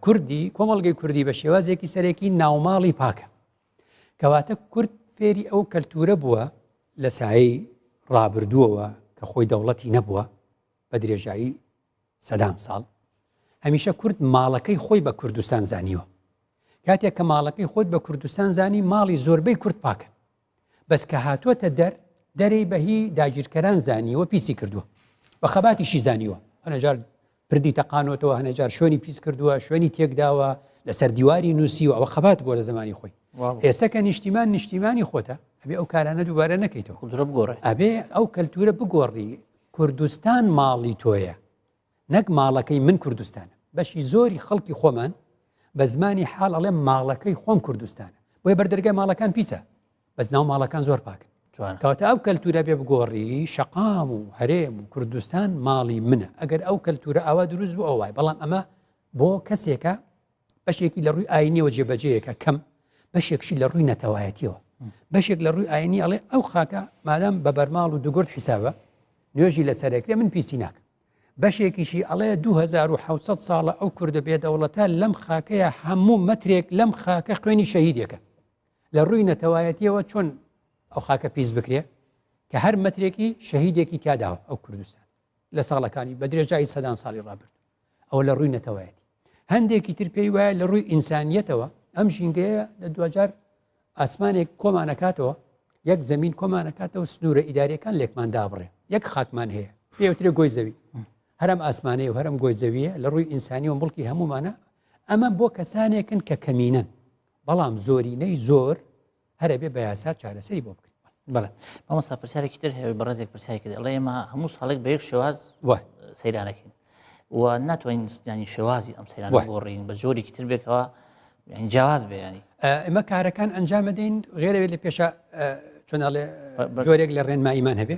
کوردی کۆمەڵگەی کوردی بە شێوازێکی سەرێکی ناوماڵی پاکە کەواتە کورد فێری ئەو کەلتورە بووە لە سایەی ڕابردووەوە کە خۆی دەوڵەتی نەبووە بە درێژایی سەدان ساڵ هەمیشە کورد ماڵەکەی خۆی بە کوردستان زانیوە کاتێک کە ماڵەکەی خۆت بە کوردستان زانی ماڵی زۆربەی کورد پاکە بەس کە هاتووەتە دەرەی بەهی داگیرکەران زانیوە پیسی کردووە بە خەباتیشی زانیوە هەنەجار پردی تەقانوتەوە هەنەجار شوێنی پیس کردووە شوێنی تێکداوە لەسەر دیواری نووسیوە ئەوە خەبات بووە لە زمانی خۆی ئێستا کە نیشتیمانی خۆتە ئەبێ ئەو کارانە دووبارە نەکەیتەوە کولتورە بگۆڕێ ئەبێ ئەو کەلتورە بگۆڕی کوردستان ماڵی تۆیە نەک ماڵەکەی من کوردستانە بەشی زۆری خەڵکی خۆمان بە زمانی حاڵ ئەڵێ ماڵەکەی خۆم کوردستانە بۆیە بەردەرگای ماڵەکان پیسە بەس ناو ماڵەکان زۆر پاکن کەواتە ئەو کەلتورە بێ بگۆڕی شەقام و هەرێم و کوردستان ماڵی منە ئەگەر ئەو کەلتورە ئاوا دروست بوو ئەو وای بەڵام ئەمە بۆ کەسێکە بەشێکی لە ڕووی ئاینیەوە جێبەجەیەکە کەم بەشێکشی لە ڕووی نەتەوایەتیەوە بەشێک لە ڕووی ئاینی ئەڵێ ئەو خاکە مادام بە بەرماڵ و دوگرد حیسابە نوێژی لەسەرێکرێ من پیسی ناکەم بەشێکیشی ئەڵێ 2700 ساڵە ئەو کوردە بێدەوڵەتە لەم خاکەیە هەموو مەترێک لەم خاکە خوێنی شەهیدێکە لە ڕووی نەتەوایەتیەوە چۆن ئەو خاکە پیس بکرێ کە هەر مەترێکی شەهیدێکی تیاداوە ئەو کوردستان لە ساڵەکانی بە درێژایی سەدان ساڵی ڕابرد ئەوە لە ڕووی نەتەوایەتی هەندێکی تر پێی وایە لە ڕووی ئینسانیەتەوە ئەم ژینگەیە لە دوجار ئاسمانێک کۆمانەکاتەوە یەک زەمین کۆمانەکاتەوە سنوورە ئیداریەکان لێکمان دابڕێ یەک خاکمان هەیە پێوترێ گۆی زەوی هەرم ئاسمانەیە و هەرم گۆی زەویە لە ڕووی ئینسانی و مڵکی هەمومانە ئەمە بۆ کەسانێکن کە کەمینەن بەڵام زۆرینەی زۆر هەرە بێ بە یاسا چارەسەری بۆ بکرێت بەڵێ مامۆستا پرسیارێکی تر هەیە بەڕێزێک پرسیاری کرد ئەڵێ ئێمە هەموو ساڵێک بە یەک شێواز سەیرانەکەین و ناتوانین ینی شێوازی ئەم سەیران گۆڕین بە جۆرێکی تر بێکەوە جیاواز بێ ینی ئێمە کارەکان ئەنجام بدەین غێرەوێت لە پێشە چۆناڵێ جۆرێک لە ڕێنماییمان هەبێ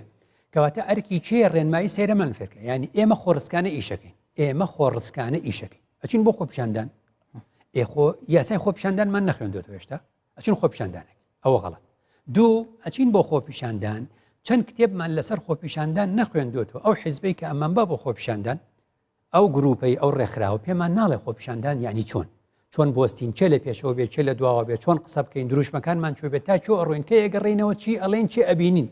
کەواتە ئەرکی چێ ڕێنمایی سەیرەمان فێرکە ینی ئێمە خۆڕسکانە ئیشەکەین ئێمە خۆڕسکانە ئیشەکەین ئەچین بۆ خۆپیشاندان یاسای خۆپیشاندانمان نەخوێندوێتەوە هێشتا ئەچین خۆپیشاندانێک ئەوە غەڵەت دوو ئەچین بۆ خۆپیشاندان چەند کتێبمان لەسەر خۆپیشاندان نەخوێندوێتەوە ئەو حیزبەی کە ئەمان بە بۆ خۆپیشاندان ئەو گروپەی ئەو ڕێکخراوە پێمان ناڵێ خۆپیشاندان یعنی چۆن بۆستین چێ لە پێشەوە بێت چێ لە دواوە بێت چۆن قسە بکەین دروشمەکانمان چۆ بێت تا چۆ ئەڕۆین کە ئەگەڕێنەوە چی ئەڵێن چێ ئەبینین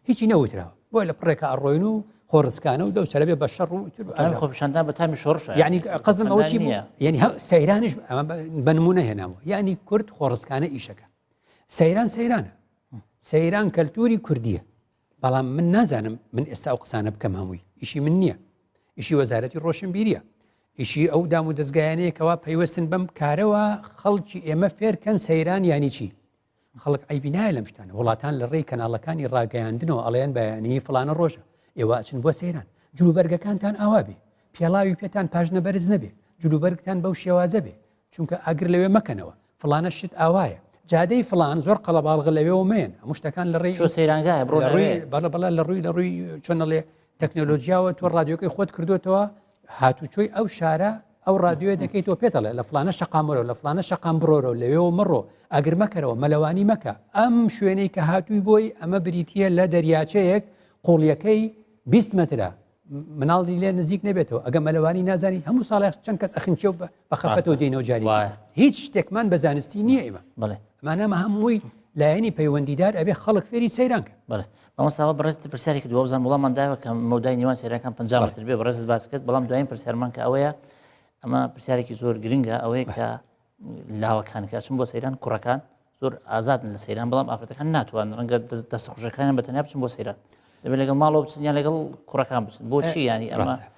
هیچی نەوتراوە بۆی لە پڕێکە ئەڕۆین و خۆڕسکانە و دەوسەرە بێ بە شەڕ و خۆپیشاندان بە تامی شۆڕش یعنی قەزم ئەوە چی بوو یعنی سەیرانش بە نمونە هێنامەوە یعنی کورد خۆڕسکانە ئیشەکە سەیرانە سەیران کەلتوری کوردیە بەڵام من نازانم من ئێستا ئەو قسانە بکەم هەمووی ئیشی من نییە ئیشی وەزارەتی ڕۆشنبیریە ئیشی ئەو دام و دەستگایانەیەکەوە پەیوەستن بەم کارەوە خەڵکی ئێمە فێرکەن سەیران ینی چی خەڵک عیبینایە لەم شتانە وڵاتان لە ڕێی کەناڵەکانی ڕاگەیاندنەوە ئەڵێن بەیانی فلانە ڕۆژە ئێوە ئەچن بۆ سەیران جلوبەرگەکانتان ئاوا بێ پێڵاوی پێتان پاژنە بەرز نەبێ جلوبەرگتان بەو شێوازە بێ چونکە ئاگر لەوێ مەکەنەوە فلانە شت ئاوایە جادەی فلان زۆر قەڵەباڵغ لەوێەوە مێن هەموو شتەکان لە ڕێی سەیرانگایە بەڵە لە ڕووی چۆنەڵێ تەکنۆلۆژیاوە تۆ ڕادیۆکەی خۆت کردوێتەوە هاتوچۆی ئەو شارە ئەو ڕادیۆی دەکەیتەوە پێتەڵێ لە فلانە شەقامەرەوە لە فلانە شەقام بڕۆرە لەوێەوە مڕۆ ئەگر مەکەرەوە مەلەوانی مەکە ئەم شوێنەی کە هاتووی بۆی ئەمە بریتە لە دەریاچەیەک قوڵیەکەی 20 مترە مناڵی لێ نزیک نەبێتەوە ئەگە مەلەوانی نازانی هەموو ساڵێک چەند کەس ئەخنچێ و بە خەفەتەوە دێنەوە جاری هیچ شتێکمان بە زانستی نییە ئێمە بڵێ مانەمە هەمووی لایەنی پەیوەندیدار ئەبێ خەڵک فێری سەیرانکە. بەڵێ مامۆستاوە بەڕێزت پرسیاری کە دووە بزان وەڵامان داوە کە مەودای نێوان سەیرانەکان 50 متر بێ بەڕێزت باس کرد بەڵام دوایین پرسیارمان کە ئەوەیە ئەمە پرسیارێکی زۆر گرنگە ئەوەیە کە لاوەکانکە چون بۆ سەیران کوڕەکان زۆر ئازادن لە سەیران بەڵام ئافرەتەکان ناتوان ڕەنگە دەستە خوشەکانیان بەتەنیا بچن بۆ سەیران دەبێت لەگەڵ ماڵەوە بچن یان لەگەڵ کوڕەکان بچن بۆچی ینی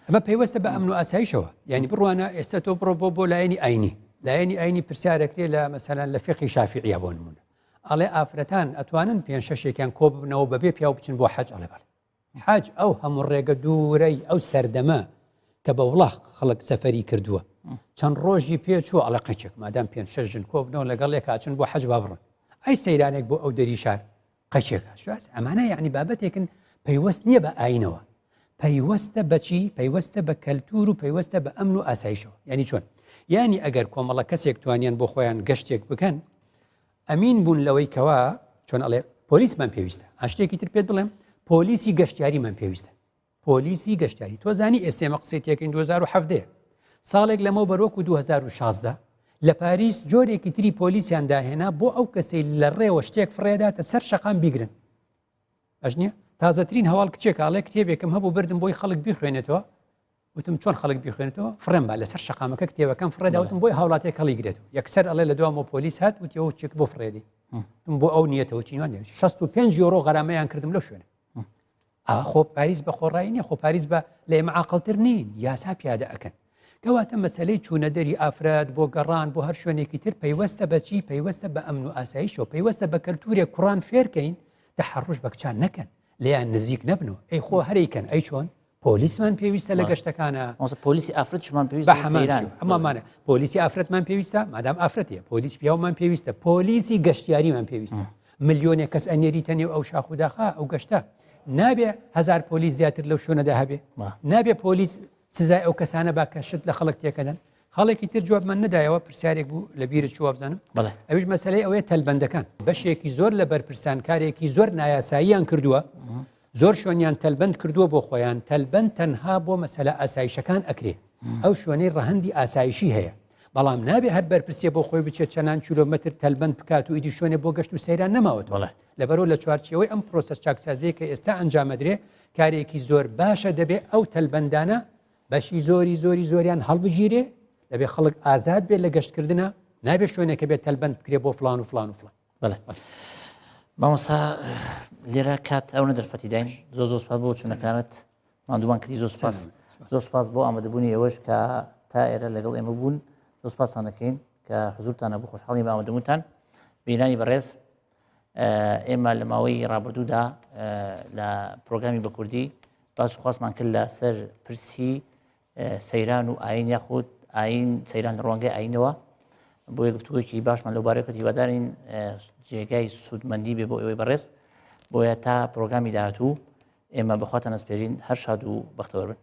ئەمە پێیوەستە بە ئەمن و ئاسایشەوە ینی بڕوانە ئێستا تۆ بڕۆ بۆ لایەنی ئاینی لایەنی ئاینی پرسیارەکرێ لە مەسەلەن لە فقی شافعیە بۆ نمونە ئەڵێ ئافرەتان ئەتوانن 5-6 کۆ ببنەوە بەبێ پیا بچن بۆ حەج ئەڵێ بەڵێ حەج ئەو هەموو ڕێگە دوورەی ئەو سەردەمە کە بە وڵاق خەڵک سەفەری کردووە چەند ڕۆژی پێچوو ئەڵە قەچێک مادام 5-6 ژن کۆ بنەوە لەگەڵ لێک هاچن بۆ حەج با بڕن ئەی سەیرانێک بۆ ئەو دەری شار قەچێکە شواز ئەمانە یعنی بابەتێکن پەیوەست نییە بە ئاینەوە پەیوەستە بەچی پەیوەستە بە کەلتور و پەیوەستە بە ئەمن و ئاسایشەوە ینی چۆن ینی ئەگەر کۆمەڵە کەسێک توانیان بۆ خۆیان گەشتێک بکەن ئەمین بوون لەوەی کەوا چۆن ئەڵێ پۆلیسمان پێویستە هەشتێکی تر پێت بڵێم پۆلیسی گەشتیاریمان پێویستە پۆلیسی گەشتیاری تۆزانی ئێستێمە قسەی تێکەین 2017 ساڵێک لەمە بەرۆکو 2016 لە پاریس جۆرێکی تری پۆلیسیان داهێنا بۆ ئەو کەسەی لە ڕێوە شتێک فڕێداتە سەر شەقام بیگرن ئەژ نییە تازەترین هەواڵ کچێک ئاڵێ کتێبێکم هەبوو بردم بۆی خەڵک بیخوێنێتەوە وتم چۆن خەڵک بیخوێنێتەوە فڕێم با لەسەر شەقامەکە کتێبەکەم فڕێداوتم بۆی هاوڵاتێک هەڵی گرێتەوە یەکسەر ئەڵێ لە دوامەوە پۆلیس هات وتیەوە چێک بۆ فڕێدی بۆ ئەو نیەتەوە چینوان 65 یۆرۆ غەرامەیان کردم لەو شوێنە خۆ پاریس بە خۆڕایی نیە خۆ پاریس بە لە ئێمە عاقڵتر نین یاسا پیادە ئەکەن کەواتە مەسلەی چوونە دەری ئافرەت بۆ گەڕان بۆ هەر شوێنێکی تر پەیوەستە بەچی پەیوەستە بە ئەمن و ئاسایشەوە پەیوەستە بە کەلتورێک کوڕان فێرکەین تەحەڕوش بە کچان نەکەن لێیان نزیک نەبنەوە ئەی خۆ هەرێکەن ئەی چۆن پۆلیسمان پێویستە لە گەشتەکانە پۆلیسی ئافرەتشمان پێویستە ئەمامانە پۆلیسی ئافرەتمان پێویستە مادام ئافرەتە پۆلیس پیاومان پێویستە پۆلیسی گەشتیاریمان پێویستە ملیۆنێک کەس ئەنێریتە نێو ئەو شاخوداخا ئەو گەشتە نابێ 1000 پۆلیس زیاتر لەو شوێنەدا هەبێ نابێ پۆلیس سزای ئەو کەسانە با کە شت لە خەڵک تێکەدەن خەڵێکی تر جوابمان نەدایەوە پرسیارێک بوو لە بیرت چوە بزانم ئەویش مەسەلەی ئەوەیە تەلبەندەکان بەشێکی زۆر لە بەرپرسانکارێکی زۆر نایاساییان کردووە زۆر شوێنیان تەلبەند کردووە بۆ خۆیان تەلبەند تەنها بۆ مەسەلە ئاسایشەکان ئەکرێ ئەو شوێنەی ڕەهەندی ئاسایشی هەیە بەڵام نابێ هەر بەرپرسیە بۆ خۆی بچێت چەند کیلۆمەتر تەلبەند بکات و ئیدی شوێنێ بۆ گەشت و سەیران نەماوەتەوە لەبەرەوە لە چوارچێەوەی ئەم پرۆسەس چاکسازەیە کە ئێستا ئەنجامەدرێ کارێکی زۆر باشە دەبێ ئەو تەلبەندانە بەشی زۆریان هەڵبگیرێ دەبێ خەڵک ئازاد بێت لە گەشتکردنە نابێت شوێنێکە بێت تەلبەند بکرێ بۆ فلان و فلان و فلان بەڵێ مامۆستا لێرە کات ئەو نەدەرفەتی داین زۆر سپاس بۆ چونەکانت مادوومان کردی زۆر سپاس بۆ ئامادەبوونی ئێوەش کە تا ئێرە لەگەڵ ئێمە بوون زۆر سپاسان دەکەین کە حزورتانە بۆ خۆشحاڵی بە ئامادەبوونتان بینانی بەڕێز ئێمە لە ماوەی ڕابردوودا لە پرۆگرامی بە کوردی باس و خواستمان کرد لە سەر پرسی سەیران و ئاین یاخود ئاین سەیران لە ڕوانگەی ئاینەوە بۆ یەکگفتووەکی باشمان لەو بارەکەت هیوادارین جێگای سوودمەندی بێ بۆ ئێوەی بەڕێز بۆیە تا پرۆگرامی داهاتوو ئێمە بەخواتان ئەسپێرین هەر شاد و بەختەوەر بن.